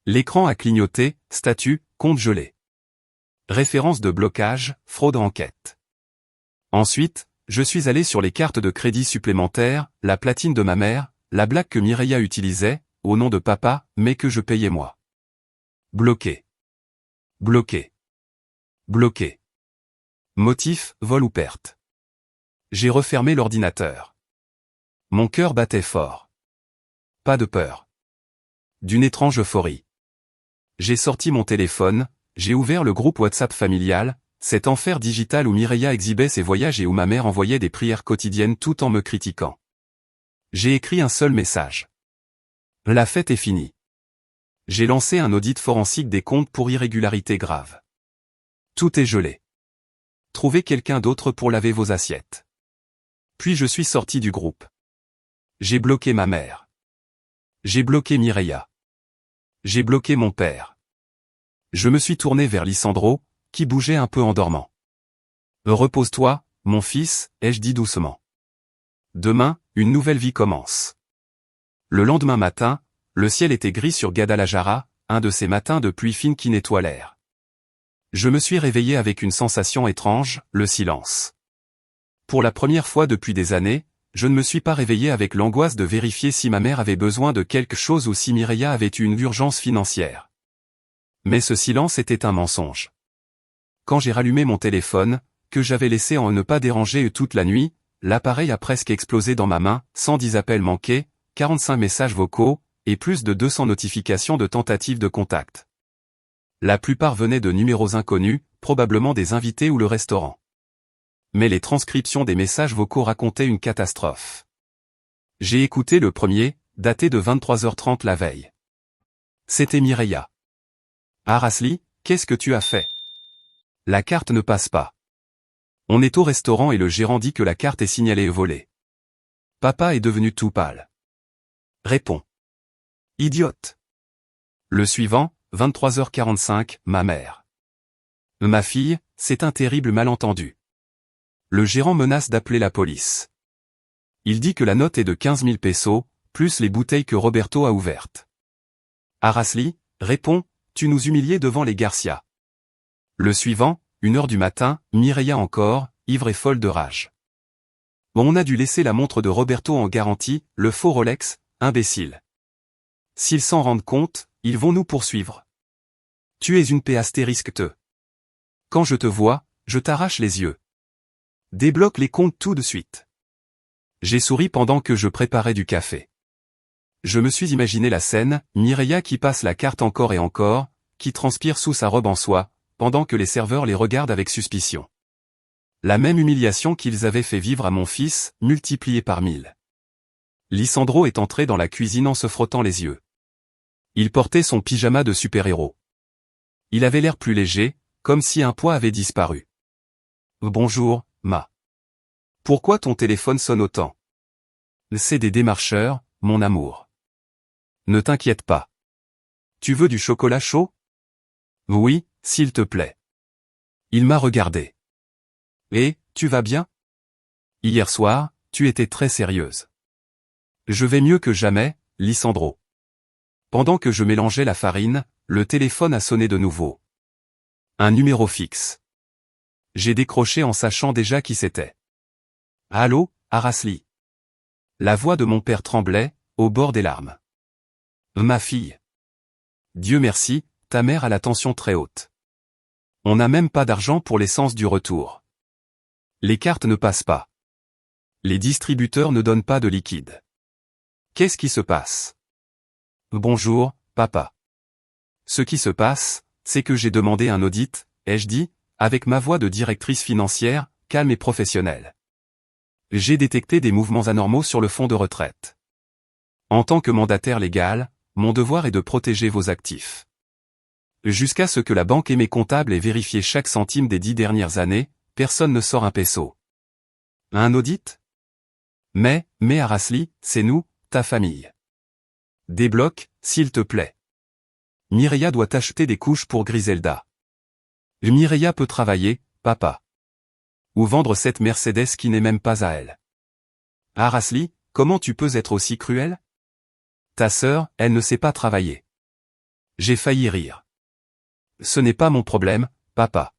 L'écran a clignoté, statut, compte gelé. Référence de blocage, fraude enquête. Ensuite, je suis allé sur les cartes de crédit supplémentaires, la platine de ma mère, la blague que Mireia utilisait, au nom de papa, mais que je payais moi. Bloqué. Bloqué. Bloqué. Motif, vol ou perte. J'ai refermé l'ordinateur. Mon cœur battait fort. Pas de peur. D'une étrange euphorie. J'ai sorti mon téléphone, j'ai ouvert le groupe WhatsApp familial, cet enfer digital où Mireia exhibait ses voyages et où ma mère envoyait des prières quotidiennes tout en me critiquant. J'ai écrit un seul message. La fête est finie. J'ai lancé un audit forensique des comptes pour irrégularité grave. Tout est gelé. Trouvez quelqu'un d'autre pour laver vos assiettes. Puis je suis sorti du groupe. J'ai bloqué ma mère. J'ai bloqué Mireia. J'ai bloqué mon père. Je me suis tourné vers Lisandro, qui bougeait un peu en dormant. Repose-toi, mon fils, ai-je dit doucement. Demain, une nouvelle vie commence. Le lendemain matin, le ciel était gris sur Guadalajara, un de ces matins de pluie fine qui nettoient l'air. Je me suis réveillé avec une sensation étrange, le silence. Pour la première fois depuis des années, je ne me suis pas réveillé avec l'angoisse de vérifier si ma mère avait besoin de quelque chose ou si Mireia avait eu une urgence financière. Mais ce silence était un mensonge. quand j'ai rallumé mon téléphone, que j'avais laissé en ne pas déranger toute la nuit, l'appareil a presque explosé dans ma main, 110 appels manqués, 45 messages vocaux, et plus de 200 notifications de tentatives de contact. La plupart venaient de numéros inconnus, probablement des invités ou le restaurant. Mais les transcriptions des messages vocaux racontaient une catastrophe. J'ai écouté le premier, daté de 23h30 la veille. C'était Mireia. Ah Rasli, qu'est-ce que tu as fait? La carte ne passe pas. On est au restaurant et le gérant dit que la carte est signalée volée. Papa est devenu tout pâle. Réponds. Idiote. Le suivant, 23h45, ma mère. Ma fille, c'est un terrible malentendu. Le gérant menace d'appeler la police. Il dit que la note est de 15 000 pesos, plus les bouteilles que Roberto a ouvertes. Arasli, réponds, tu nous humiliais devant les Garcia. Le suivant, 1h du matin, Mireia encore, ivre et folle de rage. On a dû laisser la montre de Roberto en garantie, le faux Rolex, imbécile. S'ils s'en rendent compte, ils vont nous poursuivre. Tu es une paix astérisque te. Quand je te vois, je t'arrache les yeux. Débloque les comptes tout de suite. J'ai souri pendant que je préparais du café. Je me suis imaginé la scène, Mireia qui passe la carte encore et encore, qui transpire sous sa robe en soie, pendant que les serveurs les regardent avec suspicion. La même humiliation qu'ils avaient fait vivre à mon fils, multipliée par 1000. Lisandro est entré dans la cuisine en se frottant les yeux. Il portait son pyjama de super-héros. Il avait l'air plus léger, comme si un poids avait disparu. Bonjour, ma. Pourquoi ton téléphone sonne autant? C'est des démarcheurs, mon amour. Ne t'inquiète pas. Tu veux du chocolat chaud? Oui, s'il te plaît. Il m'a regardé. Et, tu vas bien? Hier soir, tu étais très sérieuse. Je vais mieux que jamais, Lisandro. Pendant que je mélangeais la farine, le téléphone a sonné de nouveau. Un numéro fixe. J'ai décroché en sachant déjà qui c'était. Allô, Arasli. La voix de mon père tremblait, au bord des larmes. Ma fille. Dieu merci, ta mère a la tension très haute. On n'a même pas d'argent pour l'essence du retour. Les cartes ne passent pas. Les distributeurs ne donnent pas de liquide. Qu'est-ce qui se passe? Bonjour, papa. Ce qui se passe, c'est que j'ai demandé un audit, ai-je dit, avec ma voix de directrice financière, calme et professionnelle. J'ai détecté des mouvements anormaux sur le fonds de retraite. En tant que mandataire légal, mon devoir est de protéger vos actifs. Jusqu'à ce que la banque et mes comptables aient vérifié chaque centime des 10 dernières années, personne ne sort un peso. Un audit? Mais Arasli, c'est nous, ta famille. Débloque, s'il te plaît. Mireia doit acheter des couches pour Griselda. Mireia peut travailler, papa. Ou vendre cette Mercedes qui n'est même pas à elle. Arasli, comment tu peux être aussi cruel? Ta sœur, elle ne sait pas travailler. J'ai failli rire. Ce n'est pas mon problème, papa.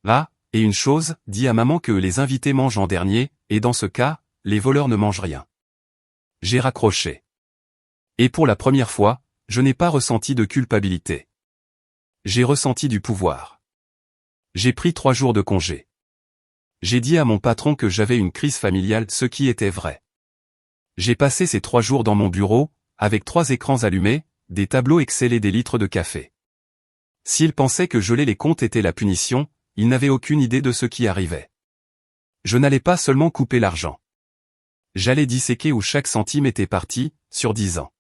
Ah, et une chose, dis à maman que les invités mangent en dernier, et dans ce cas, les voleurs ne mangent rien. J'ai raccroché. Et pour la première fois, je n'ai pas ressenti de culpabilité. J'ai ressenti du pouvoir. J'ai pris 3 jours de congé. J'ai dit à mon patron que j'avais une crise familiale, ce qui était vrai. J'ai passé ces 3 jours dans mon bureau, avec 3 écrans allumés, des tableaux Excel et des litres de café. S'il pensait que geler les comptes était la punition, il n'avait aucune idée de ce qui arrivait. Je n'allais pas seulement couper l'argent. J'allais disséquer où chaque centime était parti, sur 10 ans.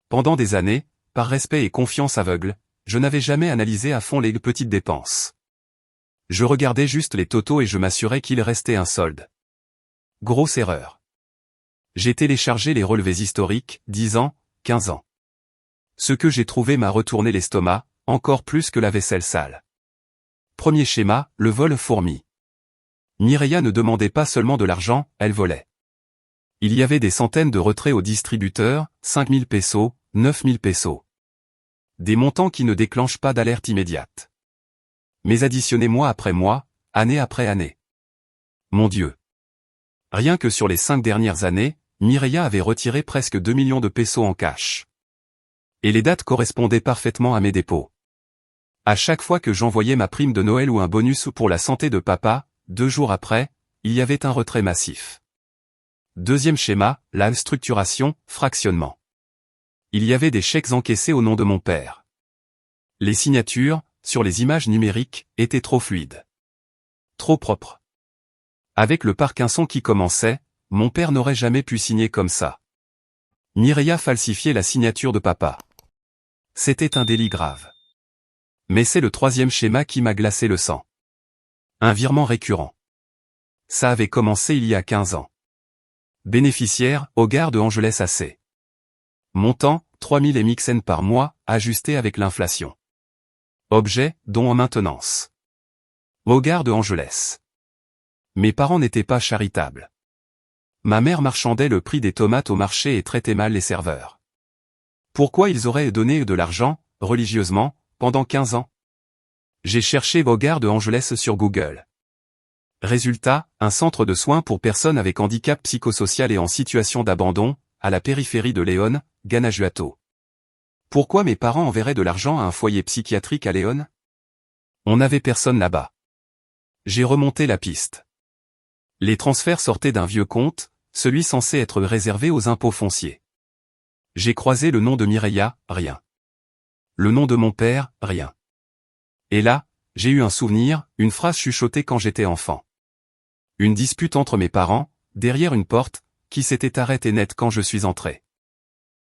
Pendant des années, par respect et confiance aveugle, je n'avais jamais analysé à fond les petites dépenses. Je regardais juste les totaux et je m'assurais qu'il restait un solde. Grosse erreur. J'ai téléchargé les relevés historiques, 10 ans, 15 ans. Ce que j'ai trouvé m'a retourné l'estomac, encore plus que la vaisselle sale. Premier schéma, le vol fourmi. Mireia ne demandait pas seulement de l'argent, elle volait. Il y avait des centaines de retraits aux distributeurs, 5 000 pesos, 9 000 pesos. Des montants qui ne déclenchent pas d'alerte immédiate. Mais additionnés mois après mois, année après année. Mon Dieu. Rien que sur les 5 dernières années, Mireia avait retiré presque 2 millions de pesos en cash. Et les dates correspondaient parfaitement à mes dépôts. À chaque fois que j'envoyais ma prime de Noël ou un bonus pour la santé de papa, 2 jours après, il y avait un retrait massif. Deuxième schéma, la structuration, fractionnement. Il y avait des chèques encaissés au nom de mon père. Les signatures, sur les images numériques, étaient trop fluides. Trop propres. Avec le Parkinson qui commençait, mon père n'aurait jamais pu signer comme ça. Mireia falsifiait la signature de papa. C'était un délit grave. Mais c'est le troisième schéma qui m'a glacé le sang. Un virement récurrent. Ça avait commencé il y a 15 ans. Bénéficiaire, au Gare de Angeles AC. Montant, 3000 MXN par mois, ajusté avec l'inflation. Objet, don en maintenance. Au Gare de Angeles. Mes parents n'étaient pas charitables. Ma mère marchandait le prix des tomates au marché et traitait mal les serveurs. Pourquoi ils auraient donné de l'argent, religieusement, pendant 15 ans? J'ai cherché au Gare de Angeles sur Google. Résultat, un centre de soins pour personnes avec handicap psychosocial et en situation d'abandon, à la périphérie de León, Guanajuato. Pourquoi mes parents enverraient de l'argent à un foyer psychiatrique à León? On n'avait personne là-bas. J'ai remonté la piste. Les transferts sortaient d'un vieux compte, celui censé être réservé aux impôts fonciers. J'ai croisé le nom de Mireia, rien. Le nom de mon père, rien. Et là, j'ai eu un souvenir, une phrase chuchotée quand j'étais enfant. Une dispute entre mes parents, derrière une porte, qui s'était arrêtée net quand je suis entré.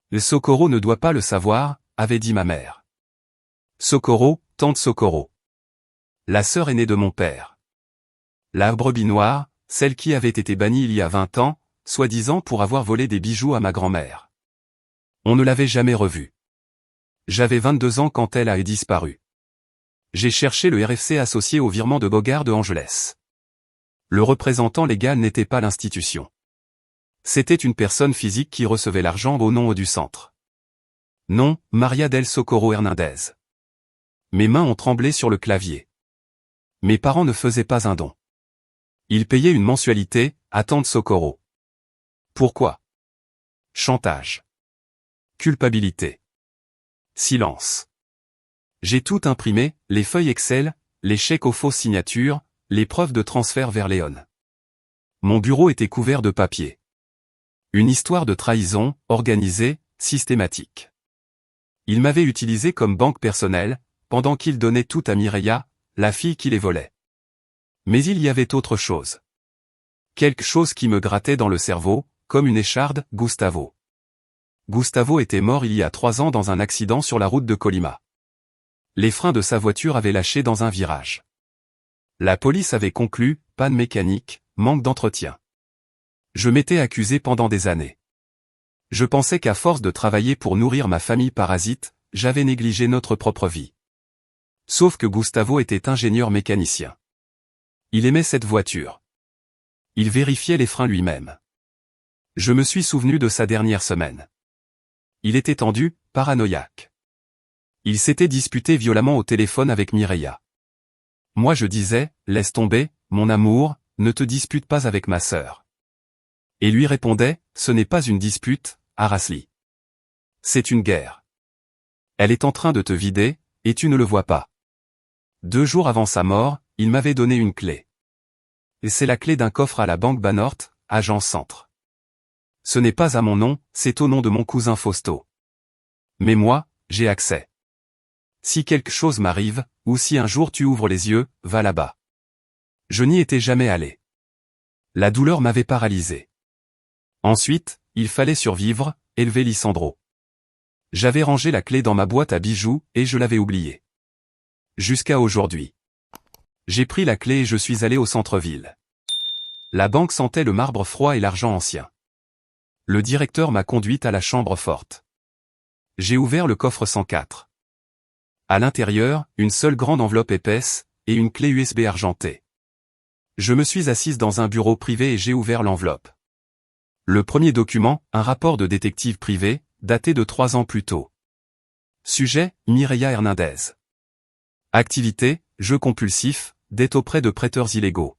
Le Socorro ne doit pas le savoir, avait dit ma mère. Socorro, tante Socorro. La sœur aînée de mon père. La brebis noire, celle qui avait été bannie il y a 20 ans, soi-disant pour avoir volé des bijoux à ma grand-mère. On ne l'avait jamais revue. J'avais 22 ans quand elle a disparu. J'ai cherché le RFC associé au virement de Gare de Angeles. Le représentant légal n'était pas l'institution. C'était une personne physique qui recevait l'argent au nom du centre. Non, Maria del Socorro Hernandez. Mes mains ont tremblé sur le clavier. Mes parents ne faisaient pas un don. Ils payaient une mensualité, à tante Socorro. Pourquoi? Chantage. Culpabilité. Silence. J'ai tout imprimé, les feuilles Excel, les chèques aux fausses signatures, les preuves de transfert vers León. Mon bureau était couvert de papier. Une histoire de trahison, organisée, systématique. Il m'avait utilisé comme banque personnelle, pendant qu'il donnait tout à Mireia, la fille qui les volait. Mais il y avait autre chose. Quelque chose qui me grattait dans le cerveau, comme une écharde, Gustavo. Gustavo était mort il y a 3 ans dans un accident sur la route de Colima. Les freins de sa voiture avaient lâché dans un virage. La police avait conclu, panne mécanique, manque d'entretien. Je m'étais accusé pendant des années. Je pensais qu'à force de travailler pour nourrir ma famille parasite, j'avais négligé notre propre vie. Sauf que Gustavo était ingénieur mécanicien. Il aimait cette voiture. Il vérifiait les freins lui-même. Je me suis souvenu de sa dernière semaine. Il était tendu, paranoïaque. Il s'était disputé violemment au téléphone avec Mireia. Moi je disais, laisse tomber, mon amour, ne te dispute pas avec ma sœur. Et lui répondait, ce n'est pas une dispute, Arasli. C'est une guerre. Elle est en train de te vider, et tu ne le vois pas. 2 jours avant sa mort, il m'avait donné une clé. Et c'est la clé d'un coffre à la banque Banorte, agence Centre. Ce n'est pas à mon nom, c'est au nom de mon cousin Fausto. Mais moi, j'ai accès. Si quelque chose m'arrive, ou si un jour tu ouvres les yeux, va là-bas. Je n'y étais jamais allé. La douleur m'avait paralysé. Ensuite, il fallait survivre, élever Lisandro. J'avais rangé la clé dans ma boîte à bijoux, et je l'avais oubliée. Jusqu'à aujourd'hui. J'ai pris la clé et je suis allé au centre-ville. La banque sentait le marbre froid et l'argent ancien. Le directeur m'a conduite à la chambre forte. J'ai ouvert le coffre 104. À l'intérieur, une seule grande enveloppe épaisse, et une clé USB argentée. Je me suis assise dans un bureau privé et j'ai ouvert l'enveloppe. Le premier document, un rapport de détective privé, daté de 3 ans plus tôt. Sujet, Mireia Hernandez. Activité, jeu compulsif, dette auprès de prêteurs illégaux.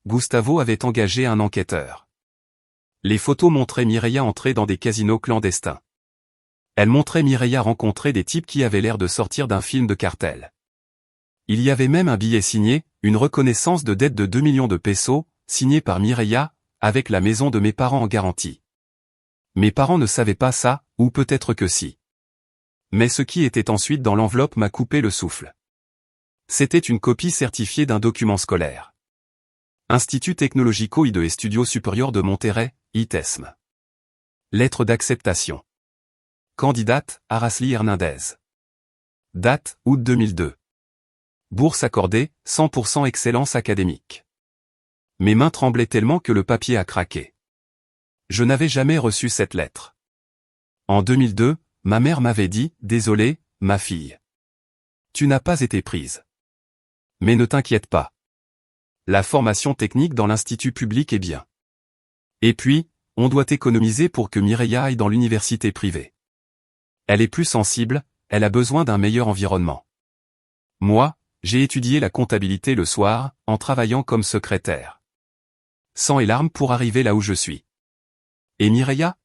Gustavo avait engagé un enquêteur. Les photos montraient Mireia entrer dans des casinos clandestins. Elles montraient Mireia rencontrer des types qui avaient l'air de sortir d'un film de cartel. Il y avait même un billet signé, une reconnaissance de dette de 2 millions de pesos, signée par Mireia, avec la maison de mes parents en garantie. Mes parents ne savaient pas ça, ou peut-être que si. Mais ce qui était ensuite dans l'enveloppe m'a coupé le souffle. C'était une copie certifiée d'un document scolaire. Institut Tecnológico y de Estudios Superior de Monterrey, ITESM. Lettre d'acceptation. Candidate, Aracely Hernandez. Date, août 2002. Bourse accordée, 100% excellence académique. Mes mains tremblaient tellement que le papier a craqué. Je n'avais jamais reçu cette lettre. En 2002, ma mère m'avait dit, « Désolé, ma fille. Tu n'as pas été prise. Mais ne t'inquiète pas. La formation technique dans l'institut public est bien. Et puis, on doit économiser pour que Mireia aille dans l'université privée. Elle est plus sensible, elle a besoin d'un meilleur environnement. Moi, j'ai étudié la comptabilité le soir, en travaillant comme secrétaire. Sang et larmes pour arriver là où je suis. Et Mireia?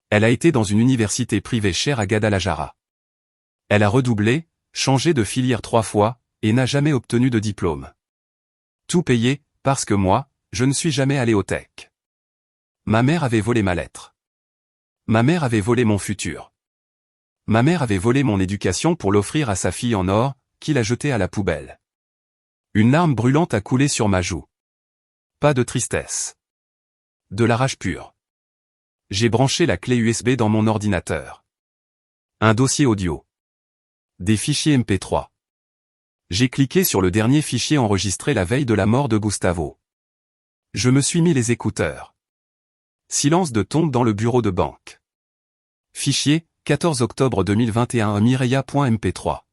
Elle a été dans une université privée chère à Guadalajara. Elle a redoublé, changé de filière 3 fois, et n'a jamais obtenu de diplôme. Tout payé, parce que moi, je ne suis jamais allé au tech. Ma mère avait volé ma lettre. Ma mère avait volé mon futur. Ma mère avait volé mon éducation pour l'offrir à sa fille en or, qui l'a jetée à la poubelle. Une larme brûlante a coulé sur ma joue. Pas de tristesse. De la rage pure. J'ai branché la clé USB dans mon ordinateur. Un dossier audio. Des fichiers MP3. J'ai cliqué sur le dernier fichier enregistré la veille de la mort de Gustavo. Je me suis mis les écouteurs. Silence de tombe dans le bureau de banque. Fichier, 14 octobre 2021 Mireia.mp3.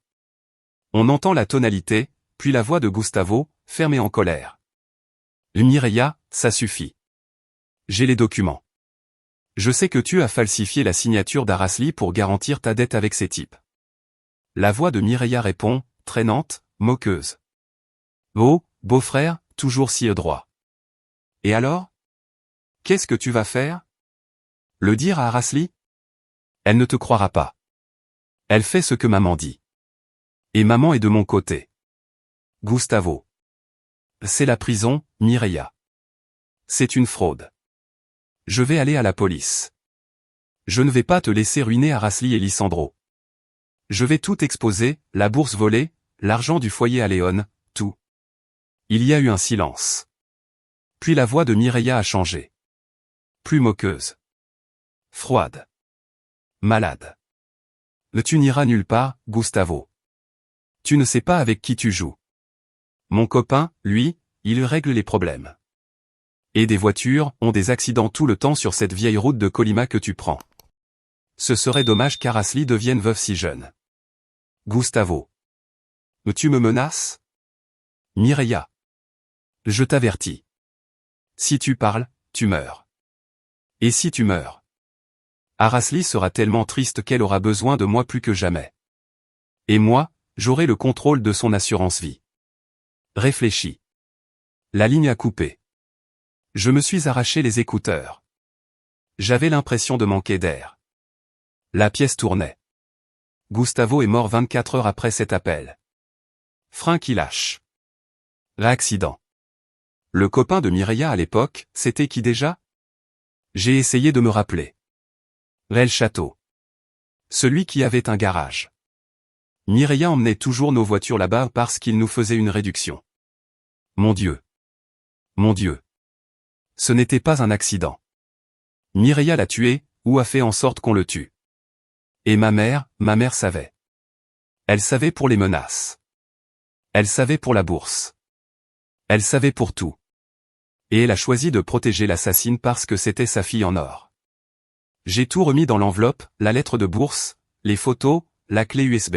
On entend la tonalité, puis la voix de Gustavo, fermée en colère. Mireia, ça suffit. J'ai les documents. Je sais que tu as falsifié la signature d'Aracely pour garantir ta dette avec ces types. La voix de Mireia répond, traînante, moqueuse. Oh, beau-frère, toujours si droit. Et alors? Qu'est-ce que tu vas faire? Le dire à Aracely? Elle ne te croira pas. Elle fait ce que maman dit. Et maman est de mon côté. Gustavo. C'est la prison, Mireia. C'est une fraude. Je vais aller à la police. Je ne vais pas te laisser ruiner Aracely et Lisandro. Je vais tout exposer, la bourse volée, l'argent du foyer à Léon, tout. Il y a eu un silence. Puis la voix de Mireia a changé. Plus moqueuse. Froide. Malade. Tu n'iras nulle part, Gustavo. Tu ne sais pas avec qui tu joues. Mon copain, lui, il règle les problèmes. Et des voitures ont des accidents tout le temps sur cette vieille route de Colima que tu prends. Ce serait dommage qu'Aracely devienne veuve si jeune. Gustavo. Tu me menaces? Mireia. Je t'avertis. Si tu parles, tu meurs. Et si tu meurs? Aracely sera tellement triste qu'elle aura besoin de moi plus que jamais. Et moi, j'aurai le contrôle de son assurance vie. Réfléchis. La ligne a coupé. Je me suis arraché les écouteurs. J'avais l'impression de manquer d'air. La pièce tournait. Gustavo est mort 24 heures après cet appel. Frein qui lâche. L'accident. Le copain de Mireia à l'époque, c'était qui déjà? J'ai essayé de me rappeler. El Château. Celui qui avait un garage. Mireia emmenait toujours nos voitures là-bas parce qu'il nous faisait une réduction. Mon Dieu. Mon Dieu. Ce n'était pas un accident. Mireia l'a tué, ou a fait en sorte qu'on le tue. Et ma mère savait. Elle savait pour les menaces. Elle savait pour la bourse. Elle savait pour tout. Et elle a choisi de protéger l'assassine parce que c'était sa fille en or. J'ai tout remis dans l'enveloppe, la lettre de bourse, les photos, la clé USB.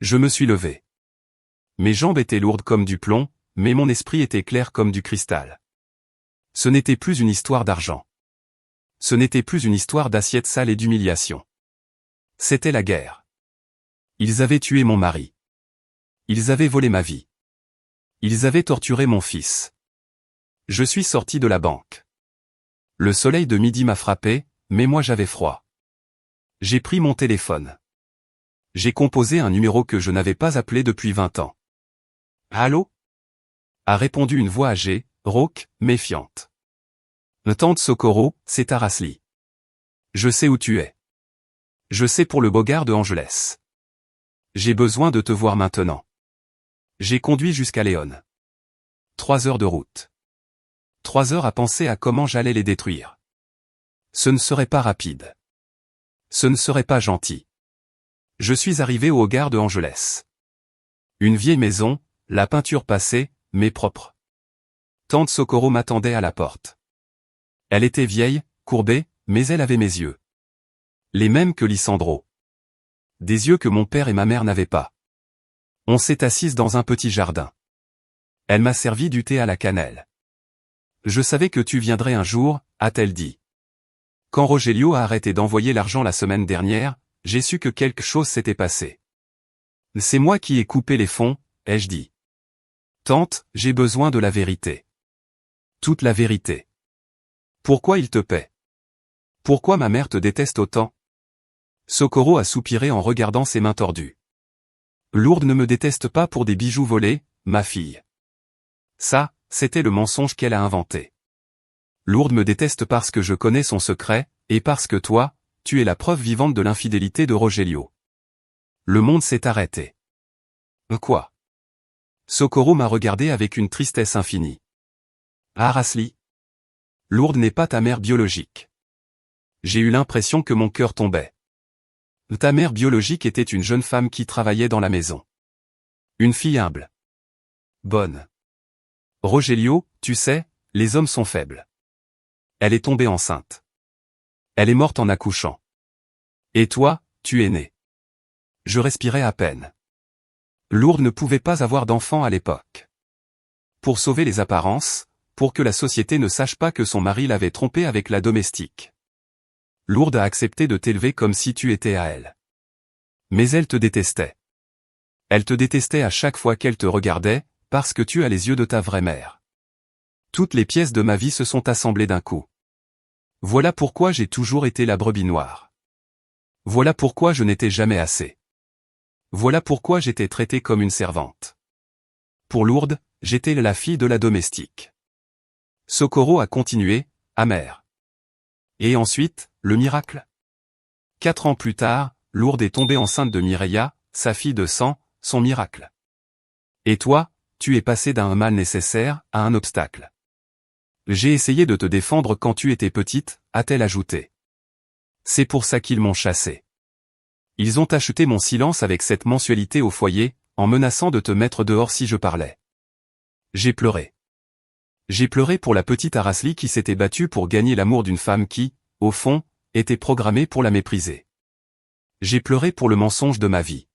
Je me suis levé. Mes jambes étaient lourdes comme du plomb, mais mon esprit était clair comme du cristal. Ce n'était plus une histoire d'argent. Ce n'était plus une histoire d'assiette sale et d'humiliation. C'était la guerre. Ils avaient tué mon mari. Ils avaient volé ma vie. Ils avaient torturé mon fils. Je suis sorti de la banque. Le soleil de midi m'a frappé, mais moi j'avais froid. J'ai pris mon téléphone. J'ai composé un numéro que je n'avais pas appelé depuis 20 ans. Allô? A répondu une voix âgée, rauque, méfiante. Tante Socorro, c'est Arasli. Je sais où tu es. Je sais pour le Bogart de Angeles. J'ai besoin de te voir maintenant. J'ai conduit jusqu'à Léon. 3 heures de route. 3 heures à penser à comment j'allais les détruire. Ce ne serait pas rapide. Ce ne serait pas gentil. Je suis arrivé au Bogart de Angeles. Une vieille maison, la peinture passée, mais propre. Tante Socorro m'attendait à la porte. Elle était vieille, courbée, mais elle avait mes yeux. Les mêmes que Lisandro. Des yeux que mon père et ma mère n'avaient pas. On s'est assise dans un petit jardin. Elle m'a servi du thé à la cannelle. Je savais que tu viendrais un jour, a-t-elle dit. Quand Rogelio a arrêté d'envoyer l'argent la semaine dernière, j'ai su que quelque chose s'était passé. C'est moi qui ai coupé les fonds, ai-je dit. Tante, j'ai besoin de la vérité. Toute la vérité. Pourquoi il te paie? Pourquoi ma mère te déteste autant? Socorro a soupiré en regardant ses mains tordues. Lourdes ne me déteste pas pour des bijoux volés, ma fille. Ça, c'était le mensonge qu'elle a inventé. Lourdes me déteste parce que je connais son secret, et parce que toi, tu es la preuve vivante de l'infidélité de Rogelio. Le monde s'est arrêté. Quoi? Socorro m'a regardé avec une tristesse infinie. Arasli. Lourdes n'est pas ta mère biologique. J'ai eu l'impression que mon cœur tombait. Ta mère biologique était une jeune femme qui travaillait dans la maison. Une fille humble. Bonne. Rogelio, tu sais, les hommes sont faibles. Elle est tombée enceinte. Elle est morte en accouchant. Et toi, tu es né. Je respirais à peine. Lourdes ne pouvait pas avoir d'enfant à l'époque. Pour sauver les apparences, pour que la société ne sache pas que son mari l'avait trompée avec la domestique. Lourdes a accepté de t'élever comme si tu étais à elle. Mais elle te détestait. Elle te détestait à chaque fois qu'elle te regardait, parce que tu as les yeux de ta vraie mère. Toutes les pièces de ma vie se sont assemblées d'un coup. Voilà pourquoi j'ai toujours été la brebis noire. Voilà pourquoi je n'étais jamais assez. Voilà pourquoi j'étais traitée comme une servante. Pour Lourdes, j'étais la fille de la domestique. Socorro a continué, amère. Et ensuite, le miracle? 4 ans plus tard, Lourdes est tombée enceinte de Mireia, sa fille de sang, son miracle. Et toi, tu es passé d'un mal nécessaire à un obstacle. J'ai essayé de te défendre quand tu étais petite, a-t-elle ajouté. C'est pour ça qu'ils m'ont chassé. Ils ont acheté mon silence avec cette mensualité au foyer, en menaçant de te mettre dehors si je parlais. J'ai pleuré. J'ai pleuré pour la petite Arasli qui s'était battue pour gagner l'amour d'une femme qui, au fond, était programmée pour la mépriser. J'ai pleuré pour le mensonge de ma vie.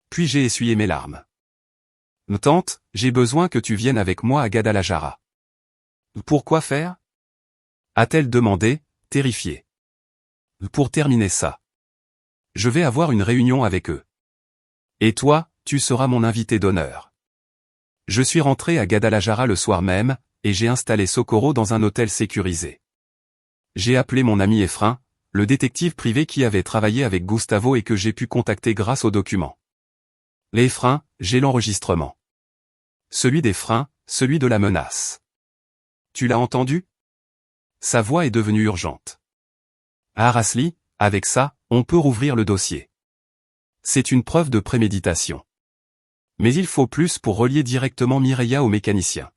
Puis j'ai essuyé mes larmes. Tante, j'ai besoin que tu viennes avec moi à Guadalajara. Pourquoi faire? A-t-elle demandé, terrifiée. Pour terminer ça. Je vais avoir une réunion avec eux. Et toi, tu seras mon invité d'honneur. Je suis rentré à Guadalajara le soir même, et j'ai installé Socorro dans un hôtel sécurisé. J'ai appelé mon ami Efrain, le détective privé qui avait travaillé avec Gustavo et que j'ai pu contacter grâce aux documents. Efrain, j'ai l'enregistrement. Celui d'Efrain, celui de la menace. Tu l'as entendu? Sa voix est devenue urgente. Arasli, avec ça, on peut rouvrir le dossier. C'est une preuve de préméditation. Mais il faut plus pour relier directement Mireia au mécanicien.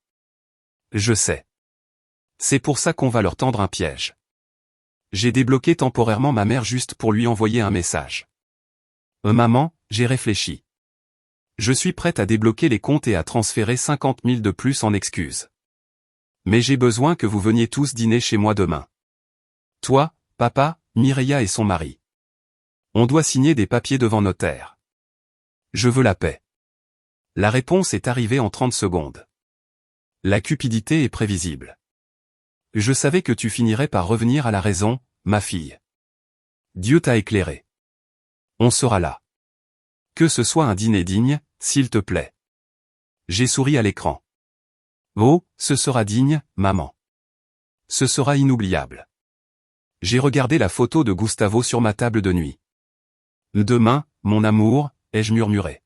Je sais. C'est pour ça qu'on va leur tendre un piège. J'ai débloqué temporairement ma mère juste pour lui envoyer un message. Maman, j'ai réfléchi. Je suis prête à débloquer les comptes et à transférer 50 000 de plus en excuses. Mais j'ai besoin que vous veniez tous dîner chez moi demain. Toi, papa, Mireia et son mari. On doit signer des papiers devant notaire. Je veux la paix. La réponse est arrivée en 30 secondes. La cupidité est prévisible. Je savais que tu finirais par revenir à la raison, ma fille. Dieu t'a éclairé. On sera là. Que ce soit un dîner digne, s'il te plaît. J'ai souri à l'écran. Oh, ce sera digne, maman. Ce sera inoubliable. J'ai regardé la photo de Gustavo sur ma table de nuit. Demain, mon amour, ai-je murmuré.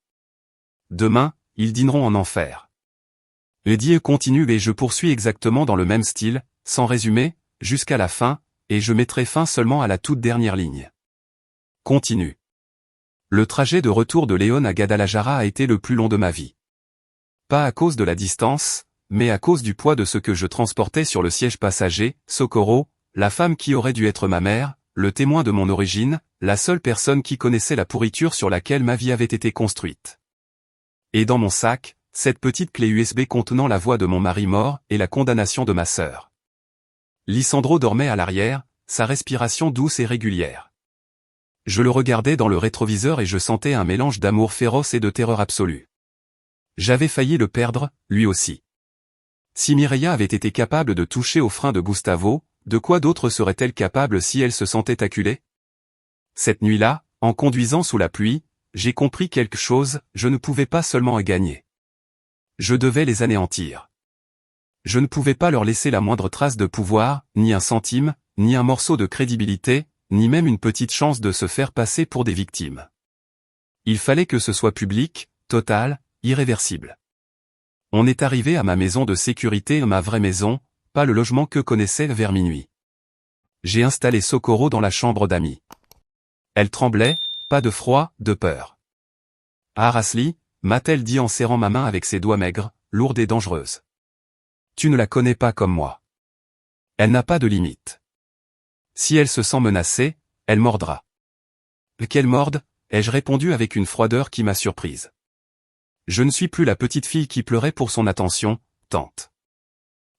Demain, ils dîneront en enfer. Eddie continue et je poursuis exactement dans le même style, sans résumé, jusqu'à la fin, et je mettrai fin seulement à la toute dernière ligne. Continue. Le trajet de retour de Léon à Guadalajara a été le plus long de ma vie. Pas à cause de la distance, mais à cause du poids de ce que je transportais sur le siège passager, Socorro, la femme qui aurait dû être ma mère, le témoin de mon origine, la seule personne qui connaissait la pourriture sur laquelle ma vie avait été construite. Et dans mon sac, cette petite clé USB contenant la voix de mon mari mort et la condamnation de ma sœur. Lisandro dormait à l'arrière, sa respiration douce et régulière. Je le regardais dans le rétroviseur et je sentais un mélange d'amour féroce et de terreur absolue. J'avais failli le perdre, lui aussi. Si Mireia avait été capable de toucher au frein de Gustavo, de quoi d'autre serait-elle capable si elle se sentait acculée? Cette nuit-là, en conduisant sous la pluie, j'ai compris quelque chose, je ne pouvais pas seulement gagner. Je devais les anéantir. Je ne pouvais pas leur laisser la moindre trace de pouvoir, ni un centime, ni un morceau de crédibilité, ni même une petite chance de se faire passer pour des victimes. Il fallait que ce soit public, total, irréversible. On est arrivé à ma maison de sécurité, ma vraie maison, pas le logement que connaissais vers minuit. J'ai installé Socorro dans la chambre d'amis. Elle tremblait, pas de froid, de peur. « Ah Rasli » m'a-t-elle dit en serrant ma main avec ses doigts maigres, lourde et dangereuse. « Tu ne la connais pas comme moi. Elle n'a pas de limite. Si elle se sent menacée, elle mordra. »« Qu'elle morde » ai-je répondu avec une froideur qui m'a surprise. Je ne suis plus la petite fille qui pleurait pour son attention, tante.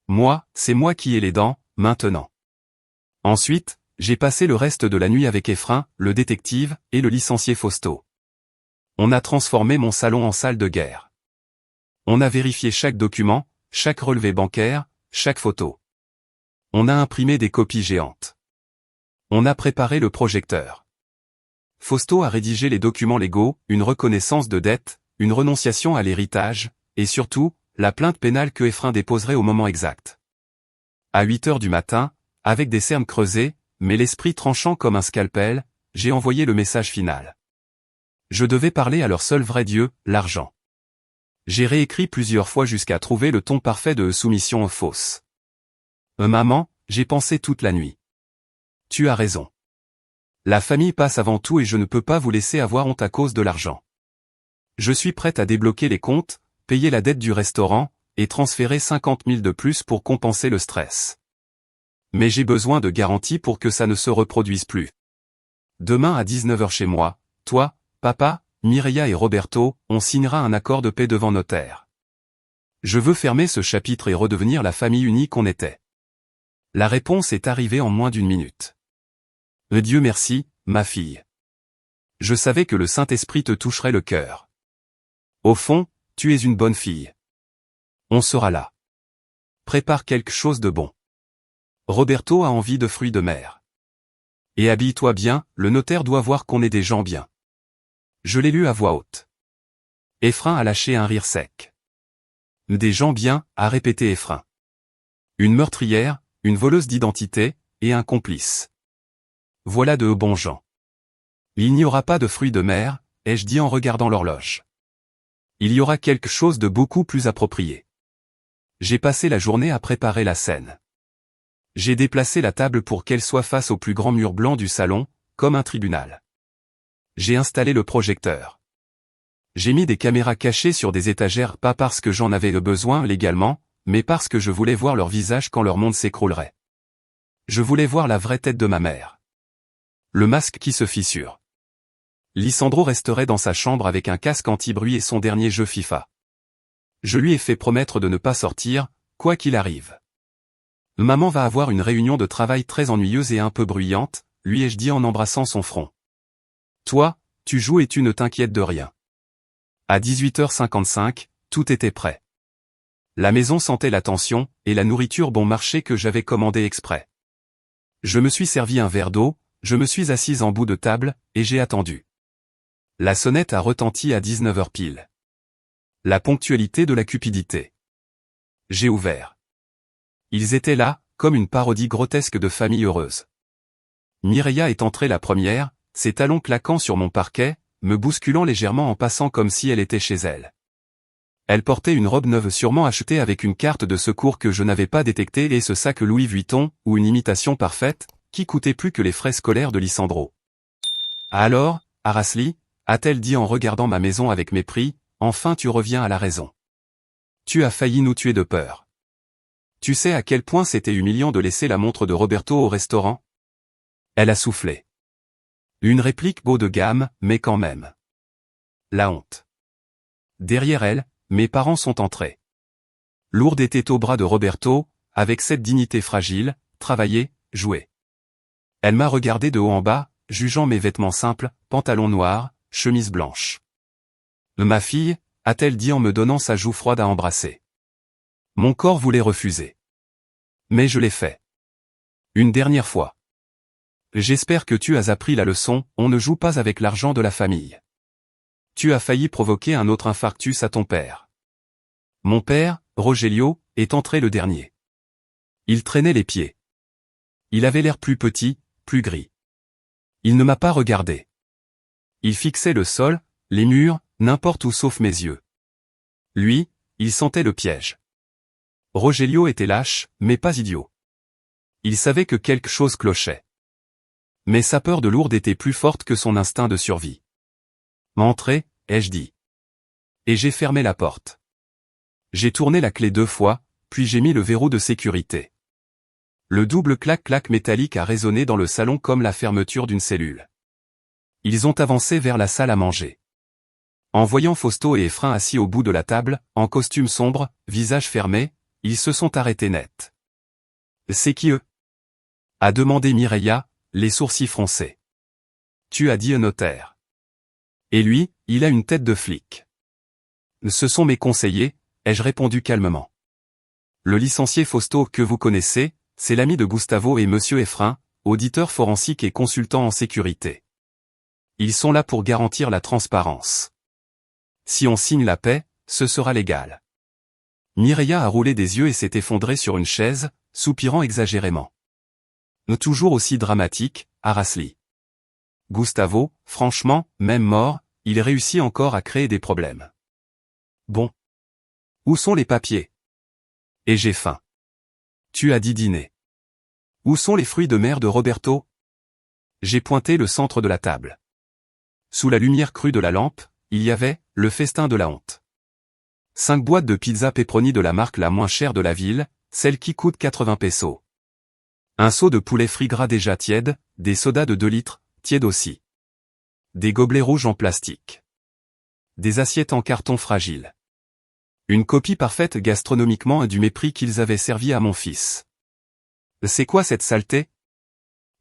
Moi, c'est moi qui ai les dents, maintenant. Ensuite, j'ai passé le reste de la nuit avec Efrain, le détective, et le licencié Fausto. On a transformé mon salon en salle de guerre. On a vérifié chaque document, chaque relevé bancaire, chaque photo. On a imprimé des copies géantes. On a préparé le projecteur. Fausto a rédigé les documents légaux, une reconnaissance de dette, une renonciation à l'héritage, et surtout, la plainte pénale que Efrain déposerait au moment exact. À 8 heures du matin, avec des cernes creusées, mais l'esprit tranchant comme un scalpel, j'ai envoyé le message final. Je devais parler à leur seul vrai Dieu, l'argent. J'ai réécrit plusieurs fois jusqu'à trouver le ton parfait de soumission fausse. Maman, j'ai pensé toute la nuit. Tu as raison. La famille passe avant tout et je ne peux pas vous laisser avoir honte à cause de l'argent. Je suis prête à débloquer les comptes, payer la dette du restaurant, et transférer 50 000 de plus pour compenser le stress. Mais j'ai besoin de garanties pour que ça ne se reproduise plus. Demain à 19 h chez moi, toi, papa, Mireia et Roberto, on signera un accord de paix devant notaire. Je veux fermer ce chapitre et redevenir la famille unie qu'on était. La réponse est arrivée en moins d'une minute. Dieu merci, ma fille. Je savais que le Saint-Esprit te toucherait le cœur. Au fond, tu es une bonne fille. On sera là. Prépare quelque chose de bon. Roberto a envie de fruits de mer. Et habille-toi bien, le notaire doit voir qu'on est des gens bien. Je l'ai lu à voix haute. Efrain a lâché un rire sec. Des gens bien, a répété Efrain. Une meurtrière, une voleuse d'identité, et un complice. Voilà de bons gens. Il n'y aura pas de fruits de mer, ai-je dit en regardant l'horloge. Il y aura quelque chose de beaucoup plus approprié. J'ai passé la journée à préparer la scène. J'ai déplacé la table pour qu'elle soit face au plus grand mur blanc du salon, comme un tribunal. J'ai installé le projecteur. J'ai mis des caméras cachées sur des étagères pas parce que j'en avais le besoin légalement, mais parce que je voulais voir leur visage quand leur monde s'écroulerait. Je voulais voir la vraie tête de ma mère. Le masque qui se fissure. Lisandro resterait dans sa chambre avec un casque anti-bruit et son dernier jeu FIFA. Je lui ai fait promettre de ne pas sortir, quoi qu'il arrive. Maman va avoir une réunion de travail très ennuyeuse et un peu bruyante, lui ai-je dit en embrassant son front. Toi, tu joues et tu ne t'inquiètes de rien. À 18h55, tout était prêt. La maison sentait la tension, et la nourriture bon marché que j'avais commandée exprès. Je me suis servi un verre d'eau, je me suis assise en bout de table, et j'ai attendu. La sonnette a retenti à 19 h pile. La ponctualité de la cupidité. J'ai ouvert. Ils étaient là, comme une parodie grotesque de famille heureuse. Mireia est entrée la première, ses talons claquant sur mon parquet, me bousculant légèrement en passant comme si elle était chez elle. Elle portait une robe neuve sûrement achetée avec une carte de secours que je n'avais pas détectée et ce sac Louis Vuitton, ou une imitation parfaite, qui coûtait plus que les frais scolaires de Lissandro. Alors, Arasli, a-t-elle dit en regardant ma maison avec mépris, enfin tu reviens à la raison. Tu as failli nous tuer de peur. Tu sais à quel point c'était humiliant de laisser la montre de Roberto au restaurant? Elle a soufflé. Une réplique haut de gamme, mais quand même. La honte. Derrière elle, mes parents sont entrés. Lourde était au bras de Roberto, avec cette dignité fragile, travailler, jouer. Elle m'a regardé de haut en bas, jugeant mes vêtements simples, pantalon noir, chemise blanche. Ma fille, a-t-elle dit en me donnant sa joue froide à embrasser. Mon corps voulait refuser. Mais je l'ai fait. Une dernière fois. J'espère que tu as appris la leçon, on ne joue pas avec l'argent de la famille. Tu as failli provoquer un autre infarctus à ton père. Mon père, Rogelio, est entré le dernier. Il traînait les pieds. Il avait l'air plus petit, plus gris. Il ne m'a pas regardé. Il fixait le sol, les murs, n'importe où sauf mes yeux. Lui, il sentait le piège. Rogelio était lâche, mais pas idiot. Il savait que quelque chose clochait. Mais sa peur de Lourdes était plus forte que son instinct de survie. Entrez, ai-je dit. Et j'ai fermé la porte. J'ai tourné la clé 2 fois, puis j'ai mis le verrou de sécurité. Le double clac-clac métallique a résonné dans le salon comme la fermeture d'une cellule. Ils ont avancé vers la salle à manger. En voyant Fausto et Efrain assis au bout de la table, en costume sombre, visage fermé, ils se sont arrêtés net. C'est qui eux? A demandé Mireia, les sourcils froncés. Tu as dit un notaire. Et lui, il a une tête de flic. Ce sont mes conseillers, ai-je répondu calmement. Le licencié Fausto que vous connaissez, c'est l'ami de Gustavo et monsieur Efrain, auditeur forensique et consultant en sécurité. Ils sont là pour garantir la transparence. Si on signe la paix, ce sera légal. Mireia a roulé des yeux et s'est effondrée sur une chaise, soupirant exagérément. Toujours aussi dramatique, Arasli. Gustavo, franchement, même mort, il réussit encore à créer des problèmes. Bon. Où sont les papiers? Et j'ai faim. Tu as dit dîner. Où sont les fruits de mer de Roberto? J'ai pointé le centre de la table. Sous la lumière crue de la lampe, il y avait le festin de la honte. 5 boîtes de pizza pepperoni de la marque la moins chère de la ville, celle qui coûte 80 pesos. Un seau de poulet frit gras déjà tiède, des sodas de 2 litres, tièdes aussi. Des gobelets rouges en plastique. Des assiettes en carton fragile. Une copie parfaite gastronomiquement du mépris qu'ils avaient servi à mon fils. C'est quoi cette saleté?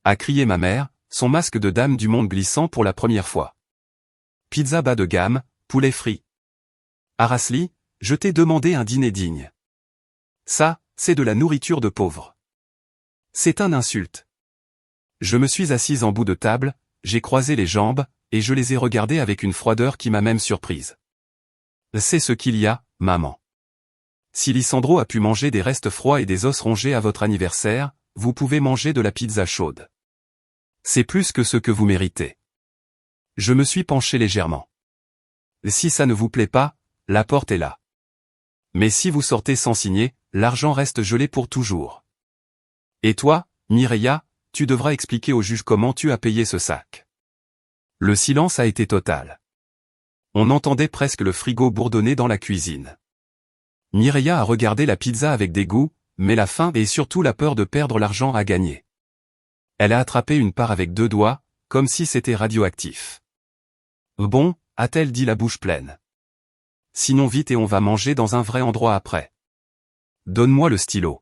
A crié ma mère, son masque de dame du monde glissant pour la première fois. Pizza bas de gamme, poulet frit. Arasli, je t'ai demandé un dîner digne. Ça, c'est de la nourriture de pauvre. C'est un insulte. Je me suis assise en bout de table, j'ai croisé les jambes, et je les ai regardées avec une froideur qui m'a même surprise. C'est ce qu'il y a, maman. Si Lissandro a pu manger des restes froids et des os rongés à votre anniversaire, vous pouvez manger de la pizza chaude. C'est plus que ce que vous méritez. Je me suis penché légèrement. Si ça ne vous plaît pas, la porte est là. Mais si vous sortez sans signer, l'argent reste gelé pour toujours. Et toi, Mireia, tu devras expliquer au juge comment tu as payé ce sac. Le silence a été total. On entendait presque le frigo bourdonner dans la cuisine. Mireia a regardé la pizza avec dégoût, mais la faim et surtout la peur de perdre l'argent à gagner. Elle a attrapé une part avec 2 doigts, comme si c'était radioactif. Bon, a-t-elle dit la bouche pleine. Sinon vite et on va manger dans un vrai endroit après. Donne-moi le stylo.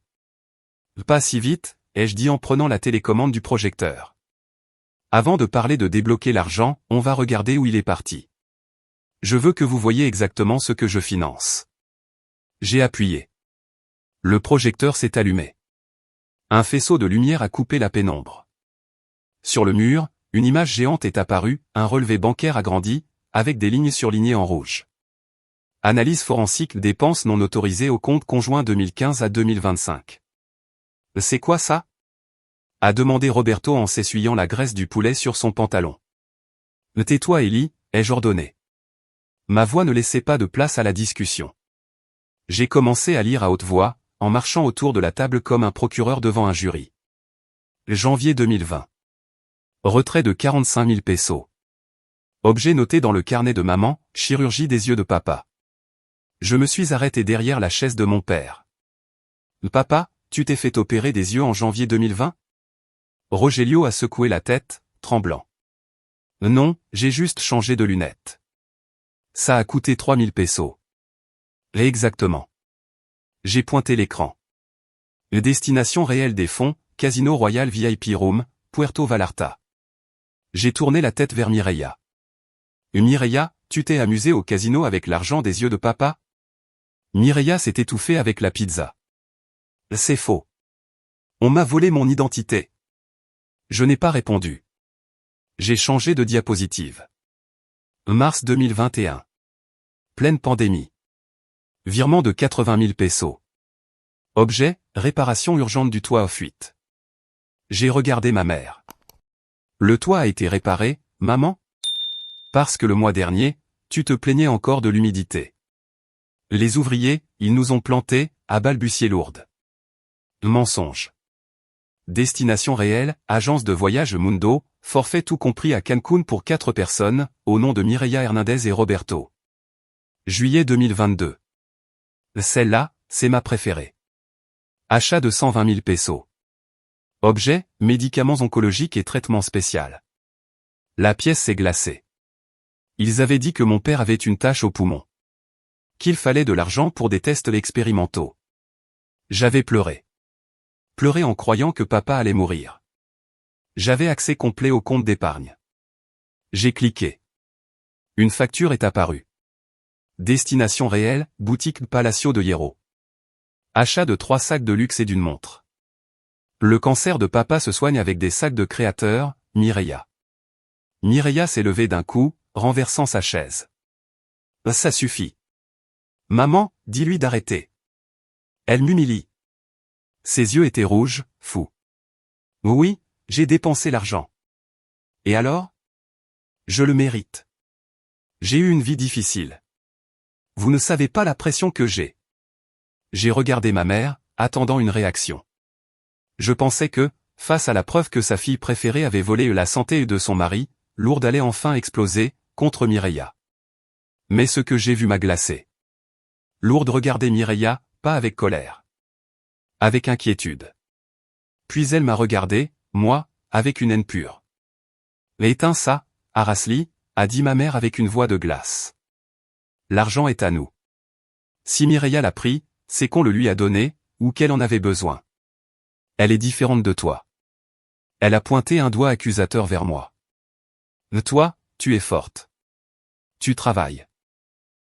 Pas si vite, ai-je dit en prenant la télécommande du projecteur. Avant de parler de débloquer l'argent, on va regarder où il est parti. Je veux que vous voyez exactement ce que je finance. J'ai appuyé. Le projecteur s'est allumé. Un faisceau de lumière a coupé la pénombre. Sur le mur, une image géante est apparue, un relevé bancaire agrandi, avec des lignes surlignées en rouge. Analyse forensique dépenses non autorisées au compte conjoint 2015 à 2025. C'est quoi ça? A demandé Roberto en s'essuyant la graisse du poulet sur son pantalon. Tais-toi Ellie, ai-je ordonné. Ma voix ne laissait pas de place à la discussion. J'ai commencé à lire à haute voix, en marchant autour de la table comme un procureur devant un jury. Janvier 2020. Retrait de 45 000 pesos. Objet noté dans le carnet de maman, chirurgie des yeux de papa. Je me suis arrêté derrière la chaise de mon père. Papa, tu t'es fait opérer des yeux en janvier 2020? Rogelio a secoué la tête, tremblant. Non, j'ai juste changé de lunettes. Ça a coûté 3 000 pesos. Exactement. J'ai pointé l'écran. Destination réelle des fonds, Casino Royal VIP Room, Puerto Vallarta. J'ai tourné la tête vers Mireia. Mireia, tu t'es amusée au casino avec l'argent des yeux de papa? Mireia s'est étouffée avec la pizza. C'est faux. On m'a volé mon identité. Je n'ai pas répondu. J'ai changé de diapositive. Mars 2021. Pleine pandémie. Virement de 80 000 pesos. Objet, réparation urgente du toit aux fuites. J'ai regardé ma mère. Le toit a été réparé, maman? Parce que le mois dernier, tu te plaignais encore de l'humidité. Les ouvriers, ils nous ont plantés, a balbutié Lourdes. Mensonge. Destination réelle, agence de voyage Mundo, forfait tout compris à Cancun pour 4 personnes, au nom de Mireia Hernandez et Roberto. Juillet 2022. Celle-là, c'est ma préférée. Achat de 120 000 pesos. Objet, médicaments oncologiques et traitement spécial. La pièce s'est glacée. Ils avaient dit que mon père avait une tache au poumon. Qu'il fallait de l'argent pour des tests expérimentaux. J'avais pleuré. Pleuré en croyant que papa allait mourir. J'avais accès complet au compte d'épargne. J'ai cliqué. Une facture est apparue. Destination réelle, boutique Palacio de Hierro. Achat de 3 sacs de luxe et d'une montre. Le cancer de papa se soigne avec des sacs de créateur, Mireia. Mireia s'est levée d'un coup, renversant sa chaise. Ça suffit. Maman, dis-lui d'arrêter. Elle m'humilie. Ses yeux étaient rouges, fous. Oui, j'ai dépensé l'argent. Et alors? Je le mérite. J'ai eu une vie difficile. Vous ne savez pas la pression que j'ai. J'ai regardé ma mère, attendant une réaction. Je pensais que, face à la preuve que sa fille préférée avait volé la santé de son mari, Lourdes allait enfin exploser, contre Mireia. Mais ce que j'ai vu m'a glacé. Lourdes regardait Mireia, pas avec colère. Avec inquiétude. Puis elle m'a regardé, moi, avec une haine pure. Éteins ça, Arasli, a dit ma mère avec une voix de glace. L'argent est à nous. Si Mireia l'a pris, c'est qu'on le lui a donné, ou qu'elle en avait besoin. Elle est différente de toi. Elle a pointé un doigt accusateur vers moi. Toi, tu es forte. Tu travailles.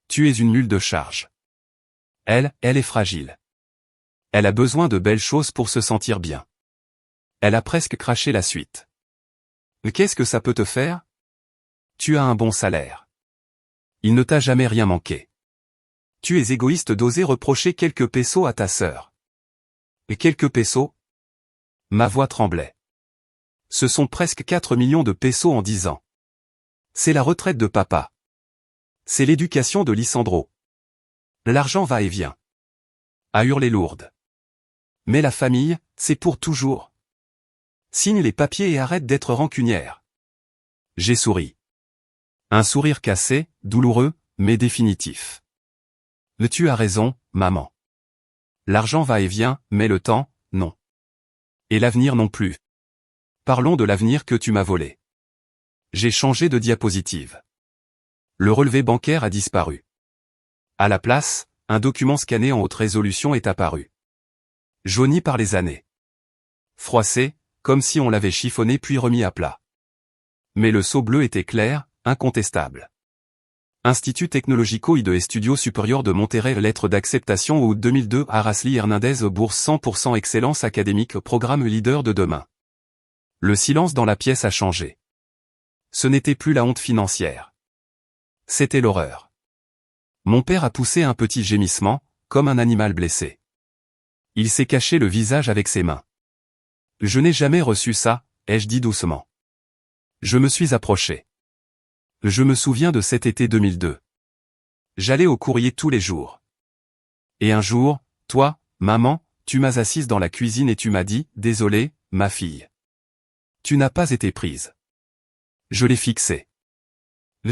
Tu es une mule de charge. Elle est fragile. Elle a besoin de belles choses pour se sentir bien. Elle a presque craché la suite. Qu'est-ce que ça peut te faire? Tu as un bon salaire. Il ne t'a jamais rien manqué. Tu es égoïste d'oser reprocher quelques pesos à ta sœur. Et quelques pesos? Ma voix tremblait. Ce sont presque 4 millions de pesos en 10 ans. C'est la retraite de papa. C'est l'éducation de Lisandro. L'argent va et vient. A hurlé Lourdes. Mais la famille, c'est pour toujours. Signe les papiers et arrête d'être rancunière. J'ai souri. Un sourire cassé, douloureux, mais définitif. Tu as raison, maman. L'argent va et vient, mais le temps, non. Et l'avenir non plus. Parlons de l'avenir que tu m'as volé. J'ai changé de diapositive. Le relevé bancaire a disparu. À la place, un document scanné en haute résolution est apparu. Jauni par les années. Froissé, comme si on l'avait chiffonné puis remis à plat. Mais le sceau bleu était clair, incontestable. Institut Tecnológico y de Estudio Superior de Monterrey. Lettre d'acceptation août 2002. Arasli Hernandez bourse 100% excellence académique programme leader de demain. Le silence dans la pièce a changé. Ce n'était plus la honte financière. C'était l'horreur. Mon père a poussé un petit gémissement, comme un animal blessé. Il s'est caché le visage avec ses mains. Je n'ai jamais reçu ça, ai-je dit doucement. Je me suis approché. Je me souviens de cet été 2002. J'allais au courrier tous les jours. Et un jour, toi, maman, tu m'as assise dans la cuisine et tu m'as dit, désolé, ma fille. Tu n'as pas été prise. Je l'ai fixé.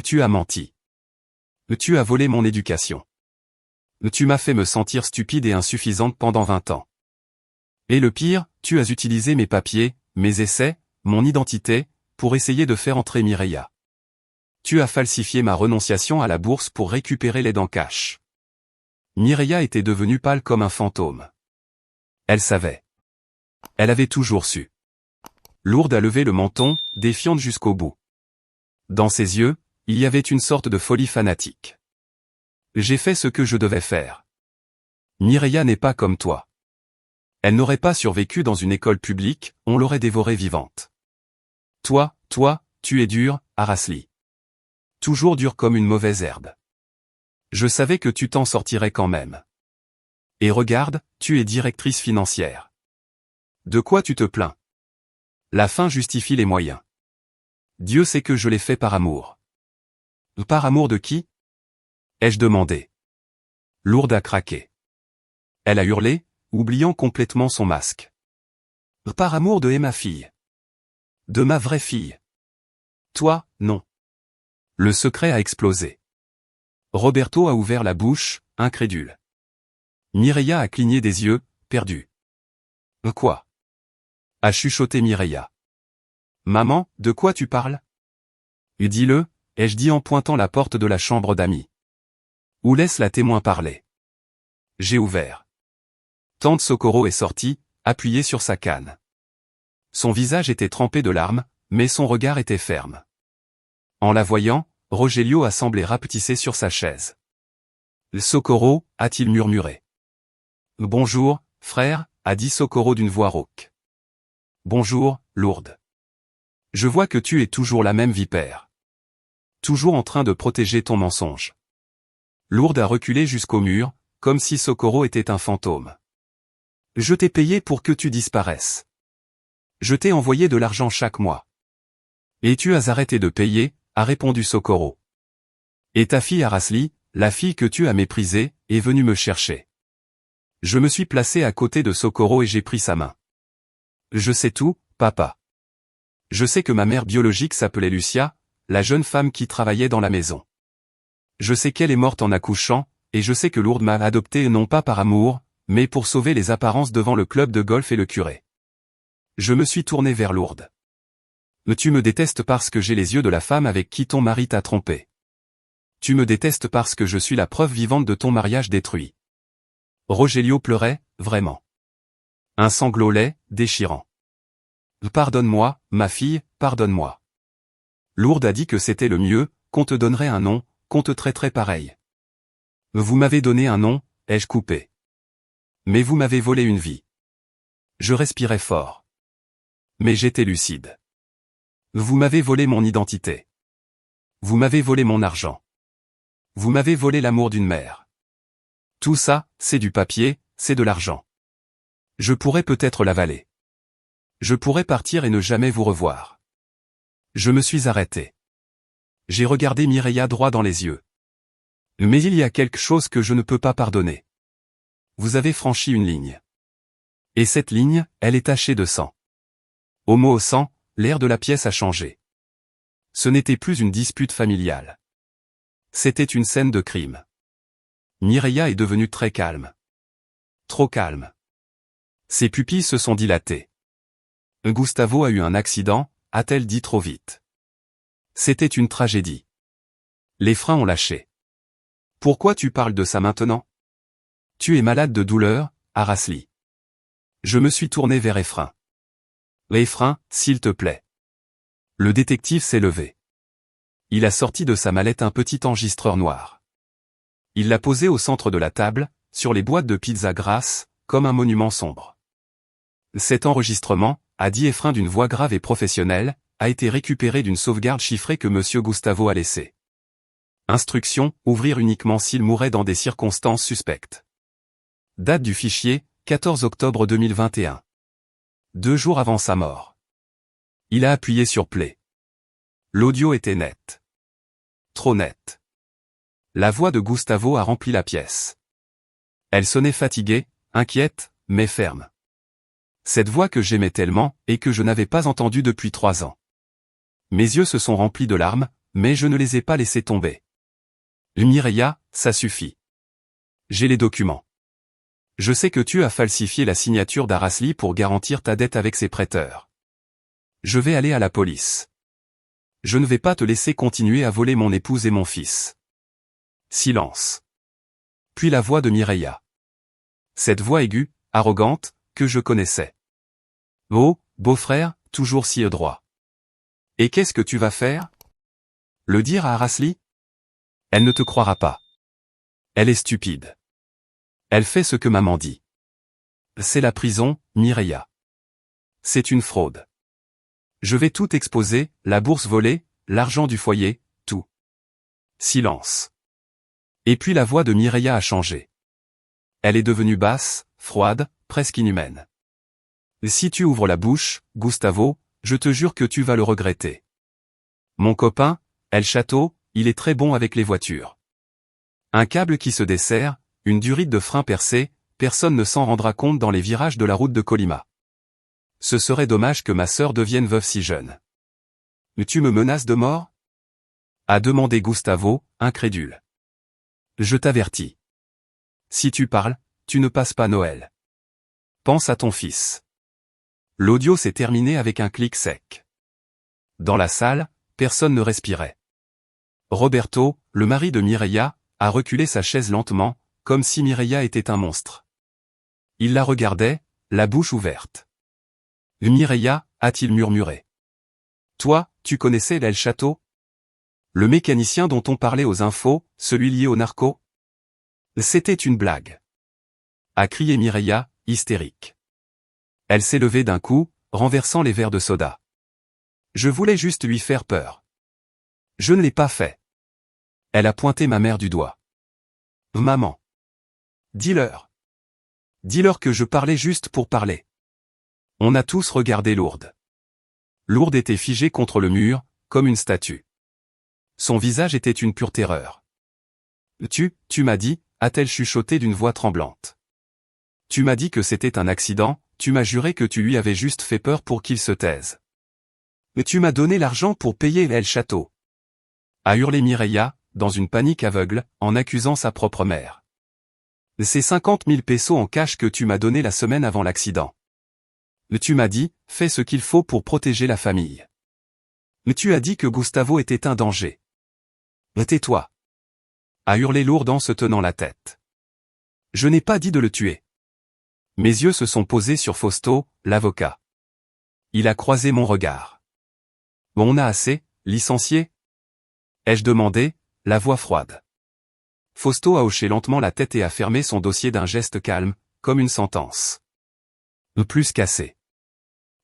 Tu as menti. Tu as volé mon éducation. Tu m'as fait me sentir stupide et insuffisante pendant 20 ans. Et le pire, tu as utilisé mes papiers, mes essais, mon identité, pour essayer de faire entrer Mireia. Tu as falsifié ma renonciation à la bourse pour récupérer l'aide en cash. Mireia était devenue pâle comme un fantôme. Elle savait. Elle avait toujours su. Lourde a levé le menton, défiante jusqu'au bout. Dans ses yeux, il y avait une sorte de folie fanatique. J'ai fait ce que je devais faire. Mireia n'est pas comme toi. Elle n'aurait pas survécu dans une école publique, on l'aurait dévorée vivante. Toi, tu es dur, Arasli. Toujours dur comme une mauvaise herbe. Je savais que tu t'en sortirais quand même. Et regarde, tu es directrice financière. De quoi tu te plains? La fin justifie les moyens. Dieu sait que je l'ai fait par amour. Par amour de qui? Ai-je demandé. Lourde a craqué. Elle a hurlé, oubliant complètement son masque. Par amour de ma fille. De ma vraie fille. Toi, non. Le secret a explosé. Roberto a ouvert la bouche, incrédule. Mireia a cligné des yeux, perdue. Quoi? A chuchoté Mireia. Maman, de quoi tu parles? Dis-le, ai-je dit en pointant la porte de la chambre d'amis. Ou laisse la témoin parler. J'ai ouvert. Tante Socorro est sortie, appuyée sur sa canne. Son visage était trempé de larmes, mais son regard était ferme. En la voyant, Rogelio a semblé rapetisser sur sa chaise. Socorro, a-t-il murmuré. Bonjour, frère, a dit Socorro d'une voix rauque. Bonjour, Lourde. Je vois que tu es toujours la même vipère. Toujours en train de protéger ton mensonge. Lourde a reculé jusqu'au mur, comme si Socorro était un fantôme. Je t'ai payé pour que tu disparaisses. Je t'ai envoyé de l'argent chaque mois. Et tu as arrêté de payer, a répondu Socorro. Et ta fille Arasli, la fille que tu as méprisée, est venue me chercher. Je me suis placé à côté de Socorro et j'ai pris sa main. Je sais tout, papa. Je sais que ma mère biologique s'appelait Lucia, la jeune femme qui travaillait dans la maison. Je sais qu'elle est morte en accouchant, et je sais que Lourde m'a adopté non pas par amour, mais pour sauver les apparences devant le club de golf et le curé. Je me suis tourné vers Lourde. Tu me détestes parce que j'ai les yeux de la femme avec qui ton mari t'a trompé. Tu me détestes parce que je suis la preuve vivante de ton mariage détruit. Rogelio pleurait, vraiment. Un sanglot laid, déchirant. Pardonne-moi, ma fille, pardonne-moi. Lourde a dit que c'était le mieux, qu'on te donnerait un nom, qu'on te traiterait pareil. Vous m'avez donné un nom, ai-je coupé. Mais vous m'avez volé une vie. Je respirais fort. Mais j'étais lucide. Vous m'avez volé mon identité. Vous m'avez volé mon argent. Vous m'avez volé l'amour d'une mère. Tout ça, c'est du papier, c'est de l'argent. Je pourrais peut-être l'avaler. Je pourrais partir et ne jamais vous revoir. Je me suis arrêté. J'ai regardé Mireia droit dans les yeux. Mais il y a quelque chose que je ne peux pas pardonner. Vous avez franchi une ligne. Et cette ligne, elle est tachée de sang. Au mot au sang, l'air de la pièce a changé. Ce n'était plus une dispute familiale. C'était une scène de crime. Mireia est devenue très calme. Trop calme. Ses pupilles se sont dilatées. Gustavo a eu un accident, a-t-elle dit trop vite. C'était une tragédie. Les freins ont lâché. Pourquoi tu parles de ça maintenant? Tu es malade de douleur, Arasli. Je me suis tourné vers Efrain. Efrain, s'il te plaît. Le détective s'est levé. Il a sorti de sa mallette un petit enregistreur noir. Il l'a posé au centre de la table, sur les boîtes de pizza grasses, comme un monument sombre. Cet enregistrement, a dit Efrain d'une voix grave et professionnelle, a été récupéré d'une sauvegarde chiffrée que Monsieur Gustavo a laissée. Instruction, ouvrir uniquement s'il mourait dans des circonstances suspectes. Date du fichier, 14 octobre 2021. 2 jours avant sa mort. Il a appuyé sur play. L'audio était net. Trop net. La voix de Gustavo a rempli la pièce. Elle sonnait fatiguée, inquiète, mais ferme. Cette voix que j'aimais tellement, et que je n'avais pas entendue depuis 3 ans. Mes yeux se sont remplis de larmes, mais je ne les ai pas laissés tomber. Mireya, ça suffit. J'ai les documents. Je sais que tu as falsifié la signature d'Arasli pour garantir ta dette avec ses prêteurs. Je vais aller à la police. Je ne vais pas te laisser continuer à voler mon épouse et mon fils. Silence. Puis la voix de Mireya. Cette voix aiguë, arrogante, que je connaissais. Oh, beau-frère, toujours si droit. Et qu'est-ce que tu vas faire? Le dire à Arasli? Elle ne te croira pas. Elle est stupide. Elle fait ce que maman dit. C'est la prison, Mireya. C'est une fraude. Je vais tout exposer, la bourse volée, l'argent du foyer, tout. Silence. Et puis la voix de Mireya a changé. Elle est devenue basse, froide, presque inhumaine. Si tu ouvres la bouche, Gustavo, je te jure que tu vas le regretter. Mon copain, El Château, il est très bon avec les voitures. Un câble qui se dessert, une durite de frein percée, personne ne s'en rendra compte dans les virages de la route de Colima. Ce serait dommage que ma sœur devienne veuve si jeune. Tu me menaces de mort? A demandé Gustavo, incrédule. Je t'avertis. Si tu parles, tu ne passes pas Noël. Pense à ton fils. L'audio s'est terminé avec un clic sec. Dans la salle, personne ne respirait. Roberto, le mari de Mireya, a reculé sa chaise lentement, comme si Mireya était un monstre. Il la regardait, la bouche ouverte. Mireya, a-t-il murmuré. Toi, tu connaissais El Château? Le mécanicien dont on parlait aux infos, celui lié au narco? C'était une blague. A crié Mireya, hystérique. Elle s'est levée d'un coup, renversant les verres de soda. Je voulais juste lui faire peur. Je ne l'ai pas fait. Elle a pointé ma mère du doigt. Maman. Dis-leur. Dis-leur que je parlais juste pour parler. On a tous regardé Lourdes. Lourdes était figée contre le mur, comme une statue. Son visage était une pure terreur. Tu m'as dit, a-t-elle chuchoté d'une voix tremblante. Tu m'as dit que c'était un accident, tu m'as juré que tu lui avais juste fait peur pour qu'il se taise. Mais tu m'as donné l'argent pour payer El Château. A hurlé Mireya, dans une panique aveugle, en accusant sa propre mère. C'est 50 000 pesos en cash que tu m'as donné la semaine avant l'accident. Tu m'as dit, fais ce qu'il faut pour protéger la famille. Tu as dit que Gustavo était un danger. Tais-toi. A hurlé Lourdes en se tenant la tête. Je n'ai pas dit de le tuer. Mes yeux se sont posés sur Fausto, l'avocat. Il a croisé mon regard. On a assez, licencié? Ai-je demandé, la voix froide. Fausto a hoché lentement la tête et a fermé son dossier d'un geste calme, comme une sentence. Plus qu'assez.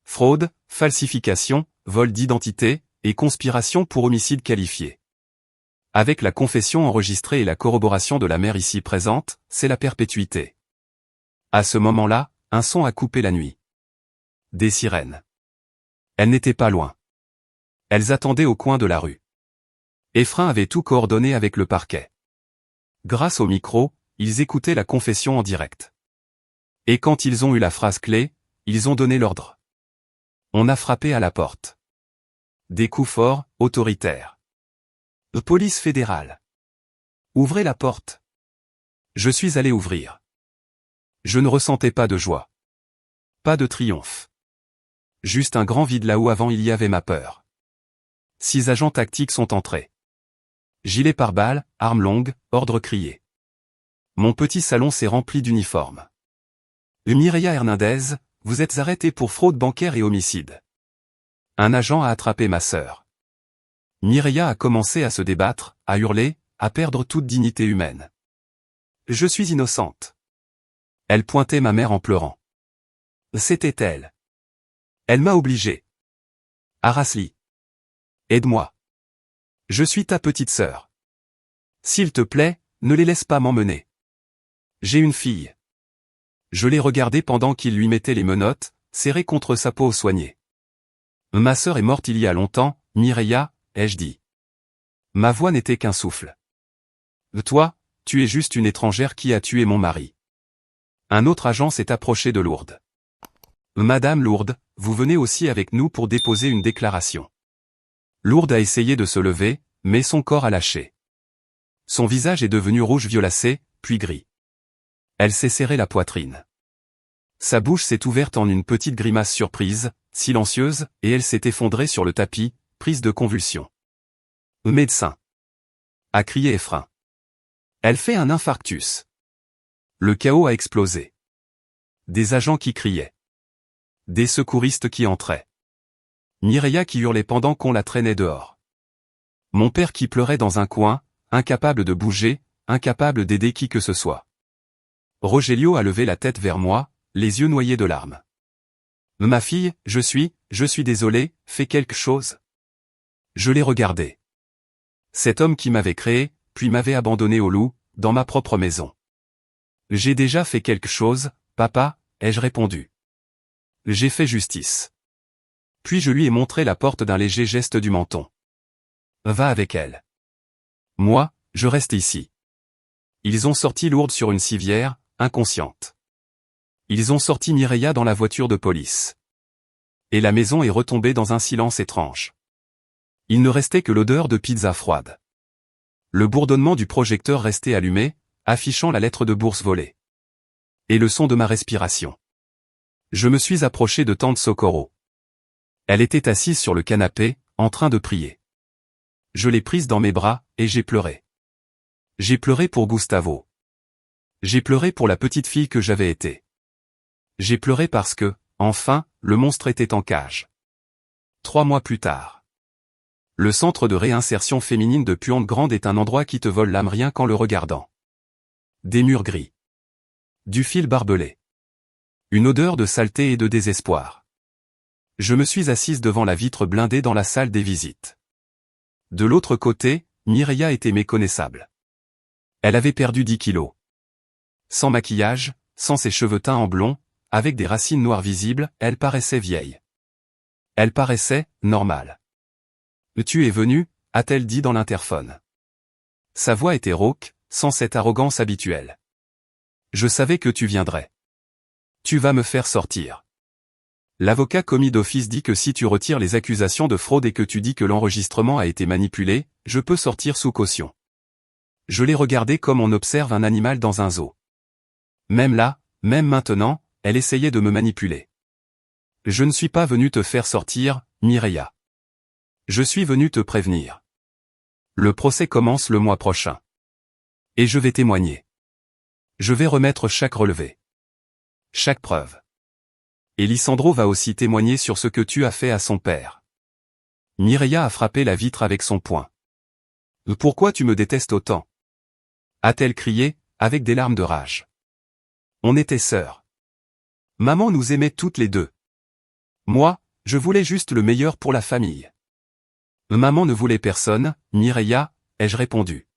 Fraude, falsification, vol d'identité, et conspiration pour homicide qualifié. Avec la confession enregistrée et la corroboration de la mère ici présente, c'est la perpétuité. À ce moment-là, un son a coupé la nuit. Des sirènes. Elles n'étaient pas loin. Elles attendaient au coin de la rue. Ephraim avait tout coordonné avec le parquet. Grâce au micro, ils écoutaient la confession en direct. Et quand ils ont eu la phrase clé, ils ont donné l'ordre. On a frappé à la porte. Des coups forts, autoritaires. Police fédérale. Ouvrez la porte. Je suis allé ouvrir. Je ne ressentais pas de joie. Pas de triomphe. Juste un grand vide là où avant il y avait ma peur. 6 agents tactiques sont entrés. Gilet pare-balles, armes longues, ordre crié. Mon petit salon s'est rempli d'uniformes. Mireya Hernandez, vous êtes arrêté pour fraude bancaire et homicide. Un agent a attrapé ma sœur. Mireya a commencé à se débattre, à hurler, à perdre toute dignité humaine. Je suis innocente. Elle pointait ma mère en pleurant. C'était elle. Elle m'a obligé. Arasli. Aide-moi. Je suis ta petite sœur. S'il te plaît, ne les laisse pas m'emmener. J'ai une fille. Je l'ai regardée pendant qu'il lui mettait les menottes, serrées contre sa peau soignée. Ma sœur est morte il y a longtemps, Mireya, ai-je dit. Ma voix n'était qu'un souffle. Toi, tu es juste une étrangère qui a tué mon mari. Un autre agent s'est approché de Lourdes. Madame Lourdes, vous venez aussi avec nous pour déposer une déclaration. Lourdes a essayé de se lever, mais son corps a lâché. Son visage est devenu rouge violacé, puis gris. Elle s'est serré la poitrine. Sa bouche s'est ouverte en une petite grimace surprise, silencieuse, et elle s'est effondrée sur le tapis, prise de convulsions. Médecin, a crié Ephraim. Elle fait un infarctus. Le chaos a explosé. Des agents qui criaient. Des secouristes qui entraient. Mireia qui hurlait pendant qu'on la traînait dehors. Mon père qui pleurait dans un coin, incapable de bouger, incapable d'aider qui que ce soit. Rogelio a levé la tête vers moi, les yeux noyés de larmes. Ma fille, je suis désolé, fais quelque chose. Je l'ai regardé. Cet homme qui m'avait créé, puis m'avait abandonné au loup, dans ma propre maison. J'ai déjà fait quelque chose, papa, ai-je répondu. J'ai fait justice. Puis je lui ai montré la porte d'un léger geste du menton. Va avec elle. Moi, je reste ici. Ils ont sorti Lourdes sur une civière, inconsciente. Ils ont sorti Mireia dans la voiture de police. Et la maison est retombée dans un silence étrange. Il ne restait que l'odeur de pizza froide. Le bourdonnement du projecteur restait allumé, affichant la lettre de bourse volée. Et le son de ma respiration. Je me suis approché de tante Socorro. Elle était assise sur le canapé, en train de prier. Je l'ai prise dans mes bras, et j'ai pleuré. J'ai pleuré pour Gustavo. J'ai pleuré pour la petite fille que j'avais été. J'ai pleuré parce que, enfin, le monstre était en cage. 3 mois plus tard. Le centre de réinsertion féminine de Puante Grande est un endroit qui te vole l'âme rien qu'en le regardant. Des murs gris. Du fil barbelé. Une odeur de saleté et de désespoir. Je me suis assise devant la vitre blindée dans la salle des visites. De l'autre côté, Mireia était méconnaissable. Elle avait perdu 10 kilos. Sans maquillage, sans ses cheveux teints en blond, avec des racines noires visibles, elle paraissait vieille. Elle paraissait normale. Tu es venu, a-t-elle dit dans l'interphone. Sa voix était rauque, sans cette arrogance habituelle. Je savais que tu viendrais. Tu vas me faire sortir. L'avocat commis d'office dit que si tu retires les accusations de fraude et que tu dis que l'enregistrement a été manipulé, je peux sortir sous caution. Je l'ai regardée comme on observe un animal dans un zoo. Même là, même maintenant, elle essayait de me manipuler. Je ne suis pas venu te faire sortir, Mireia. Je suis venu te prévenir. Le procès commence le mois prochain. Et je vais témoigner. Je vais remettre chaque relevé. Chaque preuve. Et Lisandro va aussi témoigner sur ce que tu as fait à son père. Mireia a frappé la vitre avec son poing. Pourquoi tu me détestes autant? A-t-elle crié, avec des larmes de rage. On était sœurs. Maman nous aimait toutes les deux. Moi, je voulais juste le meilleur pour la famille. Maman ne voulait personne, Mireia, ai-je répondu.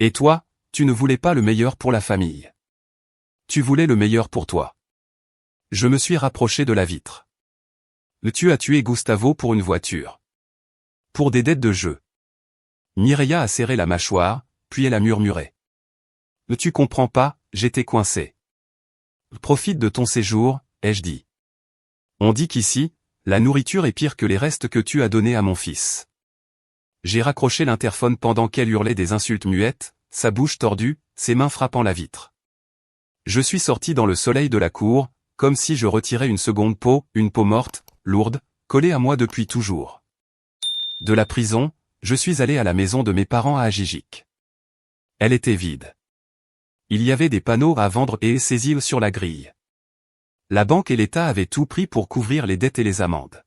Et toi, tu ne voulais pas le meilleur pour la famille. Tu voulais le meilleur pour toi. Je me suis rapproché de la vitre. Tu as tué Gustavo pour une voiture. Pour des dettes de jeu. Mireia a serré la mâchoire, puis elle a murmuré. Tu comprends pas, j'étais coincé. Profite de ton séjour, ai-je dit. On dit qu'ici, la nourriture est pire que les restes que tu as donnés à mon fils. J'ai raccroché l'interphone pendant qu'elle hurlait des insultes muettes, sa bouche tordue, ses mains frappant la vitre. Je suis sorti dans le soleil de la cour, comme si je retirais une seconde peau, une peau morte, lourde, collée à moi depuis toujours. De la prison, je suis allé à la maison de mes parents à Agigic. Elle était vide. Il y avait des panneaux à vendre et saisir sur la grille. La banque et l'État avaient tout pris pour couvrir les dettes et les amendes.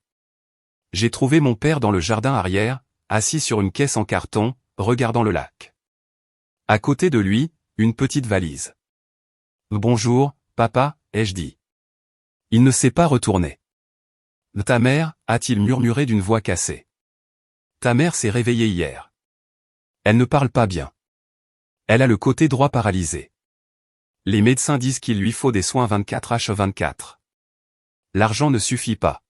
J'ai trouvé mon père dans le jardin arrière, assis sur une caisse en carton, regardant le lac. À côté de lui, une petite valise. Bonjour, papa, ai-je dit. Il ne s'est pas retourné. Ta mère, a-t-il murmuré d'une voix cassée. Ta mère s'est réveillée hier. Elle ne parle pas bien. Elle a le côté droit paralysé. Les médecins disent qu'il lui faut des soins 24h24. L'argent ne suffit pas.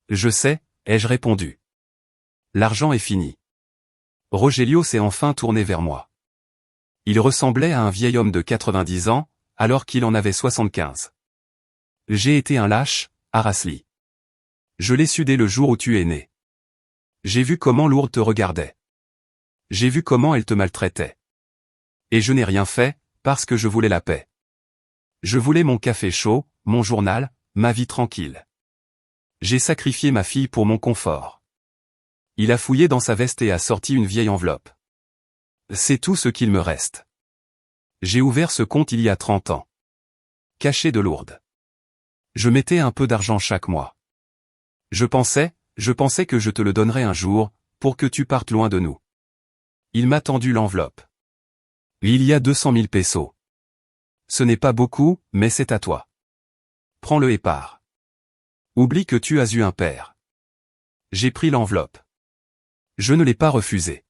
Je sais, ai-je répondu. L'argent est fini. Rogelio s'est enfin tourné vers moi. Il ressemblait à un vieil homme de 90 ans, alors qu'il en avait 75. J'ai été un lâche, Arasli. Je l'ai su dès le jour où tu es né. J'ai vu comment Lourdes te regardait. J'ai vu comment elle te maltraitait. Et je n'ai rien fait, parce que je voulais la paix. Je voulais mon café chaud, mon journal, ma vie tranquille. J'ai sacrifié ma fille pour mon confort. Il a fouillé dans sa veste et a sorti une vieille enveloppe. C'est tout ce qu'il me reste. J'ai ouvert ce compte il y a 30 ans. Caché de Lourdes. Je mettais un peu d'argent chaque mois. Je pensais que je te le donnerais un jour, pour que tu partes loin de nous. Il m'a tendu l'enveloppe. Il y a 200 000 pesos. Ce n'est pas beaucoup, mais c'est à toi. Prends-le et pars. Oublie que tu as eu un père. J'ai pris l'enveloppe. Je ne l'ai pas refusé.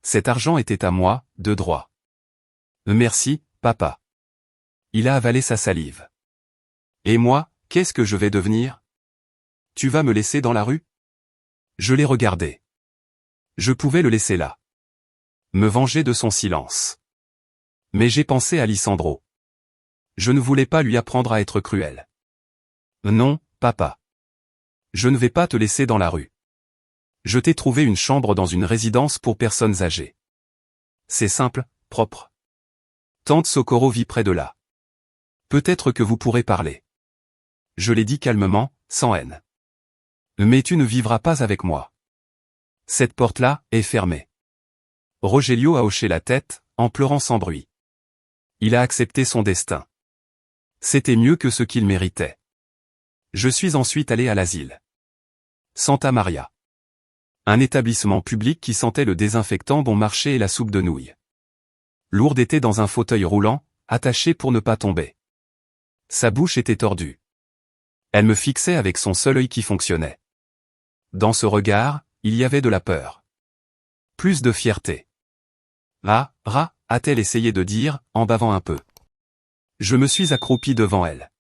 Cet argent était à moi, de droit. Merci, papa. Il a avalé sa salive. Et moi, qu'est-ce que je vais devenir? Tu vas me laisser dans la rue? Je l'ai regardé. Je pouvais le laisser là. Me venger de son silence. Mais j'ai pensé à Lisandro. Je ne voulais pas lui apprendre à être cruel. Non, papa. Je ne vais pas te laisser dans la rue. Je t'ai trouvé une chambre dans une résidence pour personnes âgées. C'est simple, propre. Tante Socorro vit près de là. Peut-être que vous pourrez parler. Je l'ai dit calmement, sans haine. Mais tu ne vivras pas avec moi. Cette porte-là est fermée. Rogelio a hoché la tête, en pleurant sans bruit. Il a accepté son destin. C'était mieux que ce qu'il méritait. Je suis ensuite allé à l'asile. Santa Maria. Un établissement public qui sentait le désinfectant bon marché et la soupe de nouilles. Lourdes était dans un fauteuil roulant, attaché pour ne pas tomber. Sa bouche était tordue. Elle me fixait avec son seul œil qui fonctionnait. Dans ce regard, il y avait de la peur. Plus de fierté. Ah, a-t-elle essayé de dire, en bavant un peu. Je me suis accroupi devant elle.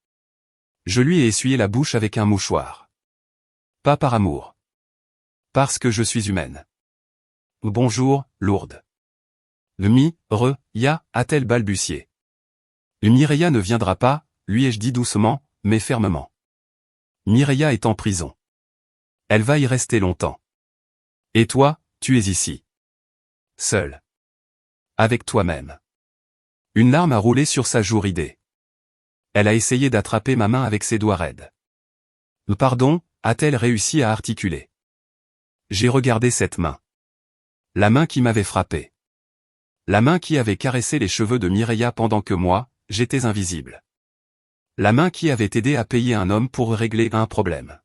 Je lui ai essuyé la bouche avec un mouchoir. Pas par amour. Parce que je suis humaine. Bonjour, Lourdes. A-t-elle balbutié. Mireya ne viendra pas, lui ai-je dit doucement, mais fermement. Mireya est en prison. Elle va y rester longtemps. Et toi, tu es ici. Seul. Avec toi-même. Une larme a roulé sur sa joue ridée. Elle a essayé d'attraper ma main avec ses doigts raides. Pardon, a-t-elle réussi à articuler. J'ai regardé cette main. La main qui m'avait frappé. La main qui avait caressé les cheveux de Mireya pendant que moi, j'étais invisible. La main qui avait aidé à payer un homme pour régler un problème.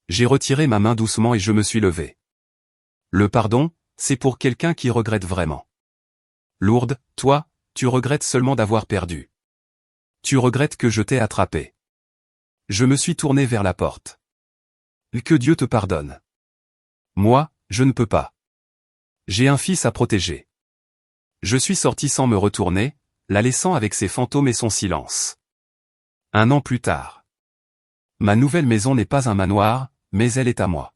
J'ai retiré ma main doucement et je me suis levé. Le pardon, c'est pour quelqu'un qui regrette vraiment. Lourdes, toi, tu regrettes seulement d'avoir perdu. Tu regrettes que je t'ai attrapé. Je me suis tourné vers la porte. Que Dieu te pardonne. Moi, je ne peux pas. J'ai un fils à protéger. Je suis sorti sans me retourner, la laissant avec ses fantômes et son silence. 1 an plus tard. Ma nouvelle maison n'est pas un manoir, mais elle est à moi.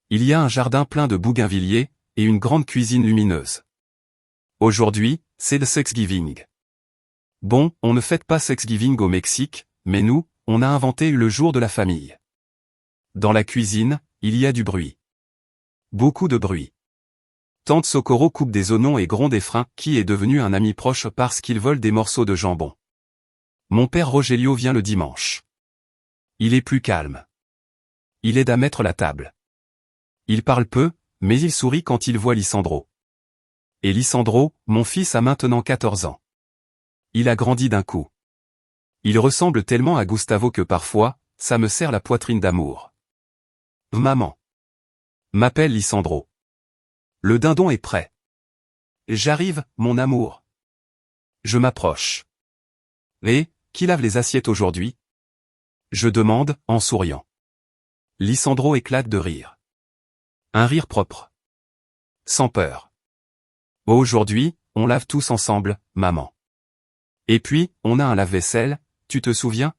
Il y a un jardin plein de bougainvilliers, et une grande cuisine lumineuse. Aujourd'hui, c'est le Thanksgiving. Bon, on ne fête pas Thanksgiving au Mexique, mais nous, on a inventé le jour de la famille. Dans la cuisine, il y a du bruit. Beaucoup de bruit. Tante Socorro coupe des oignons et gronde des freins, qui est devenu un ami proche parce qu'il vole des morceaux de jambon. Mon père Rogelio vient le dimanche. Il est plus calme. Il aide à mettre la table. Il parle peu, mais il sourit quand il voit Lisandro. Et Lisandro, mon fils a maintenant 14 ans. Il a grandi d'un coup. Il ressemble tellement à Gustavo que parfois, ça me serre la poitrine d'amour. Maman. M'appelle Lisandro. Le dindon est prêt. J'arrive, mon amour. Je m'approche. Et, qui lave les assiettes aujourd'hui? Je demande, en souriant. Lisandro éclate de rire. Un rire propre. Sans peur. Aujourd'hui, on lave tous ensemble, maman. Et puis, on a un lave-vaisselle, tu te souviens?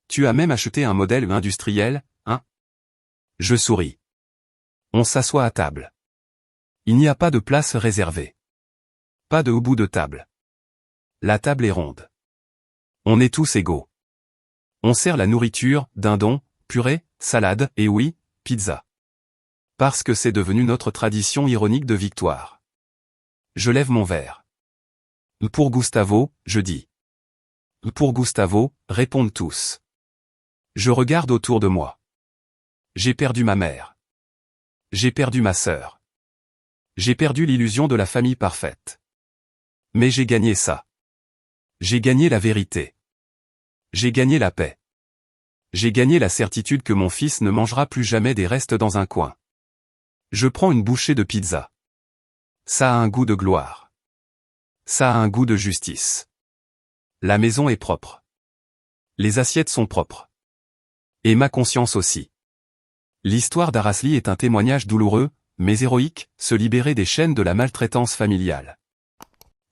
Tu as même acheté un modèle industriel, hein? Je souris. On s'assoit à table. Il n'y a pas de place réservée. Pas de bout de table. La table est ronde. On est tous égaux. On sert la nourriture, dindon, purée, salade, et oui, pizza. Parce que c'est devenu notre tradition ironique de victoire. Je lève mon verre. Pour Gustavo, je dis. Pour Gustavo, répondent tous. Je regarde autour de moi. J'ai perdu ma mère. J'ai perdu ma sœur. J'ai perdu l'illusion de la famille parfaite. Mais j'ai gagné ça. J'ai gagné la vérité. J'ai gagné la paix. J'ai gagné la certitude que mon fils ne mangera plus jamais des restes dans un coin. Je prends une bouchée de pizza. Ça a un goût de gloire. Ça a un goût de justice. La maison est propre. Les assiettes sont propres. Et ma conscience aussi. L'histoire d'Arasli est un témoignage douloureux, mais héroïque, se libérer des chaînes de la maltraitance familiale.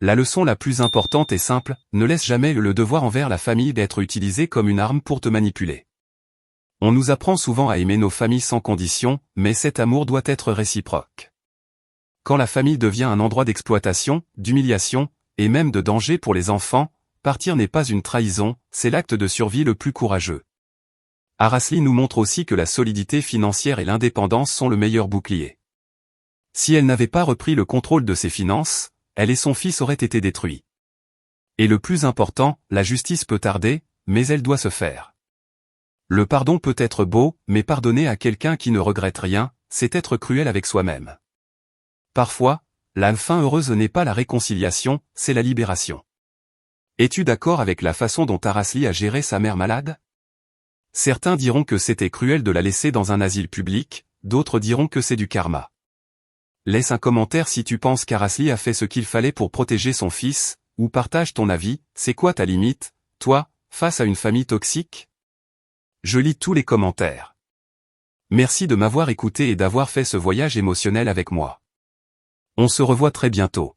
La leçon la plus importante est simple, ne laisse jamais le devoir envers la famille d'être utilisé comme une arme pour te manipuler. On nous apprend souvent à aimer nos familles sans condition, mais cet amour doit être réciproque. Quand la famille devient un endroit d'exploitation, d'humiliation, et même de danger pour les enfants, partir n'est pas une trahison, c'est l'acte de survie le plus courageux. Arasli nous montre aussi que la solidité financière et l'indépendance sont le meilleur bouclier. Si elle n'avait pas repris le contrôle de ses finances, elle et son fils auraient été détruits. Et le plus important, la justice peut tarder, mais elle doit se faire. Le pardon peut être beau, mais pardonner à quelqu'un qui ne regrette rien, c'est être cruel avec soi-même. Parfois, la fin heureuse n'est pas la réconciliation, c'est la libération. Es-tu d'accord avec la façon dont Arasli a géré sa mère malade? Certains diront que c'était cruel de la laisser dans un asile public, d'autres diront que c'est du karma. Laisse un commentaire si tu penses qu'Arasli a fait ce qu'il fallait pour protéger son fils, ou partage ton avis, c'est quoi ta limite, toi, face à une famille toxique? Je lis tous les commentaires. Merci de m'avoir écouté et d'avoir fait ce voyage émotionnel avec moi. On se revoit très bientôt.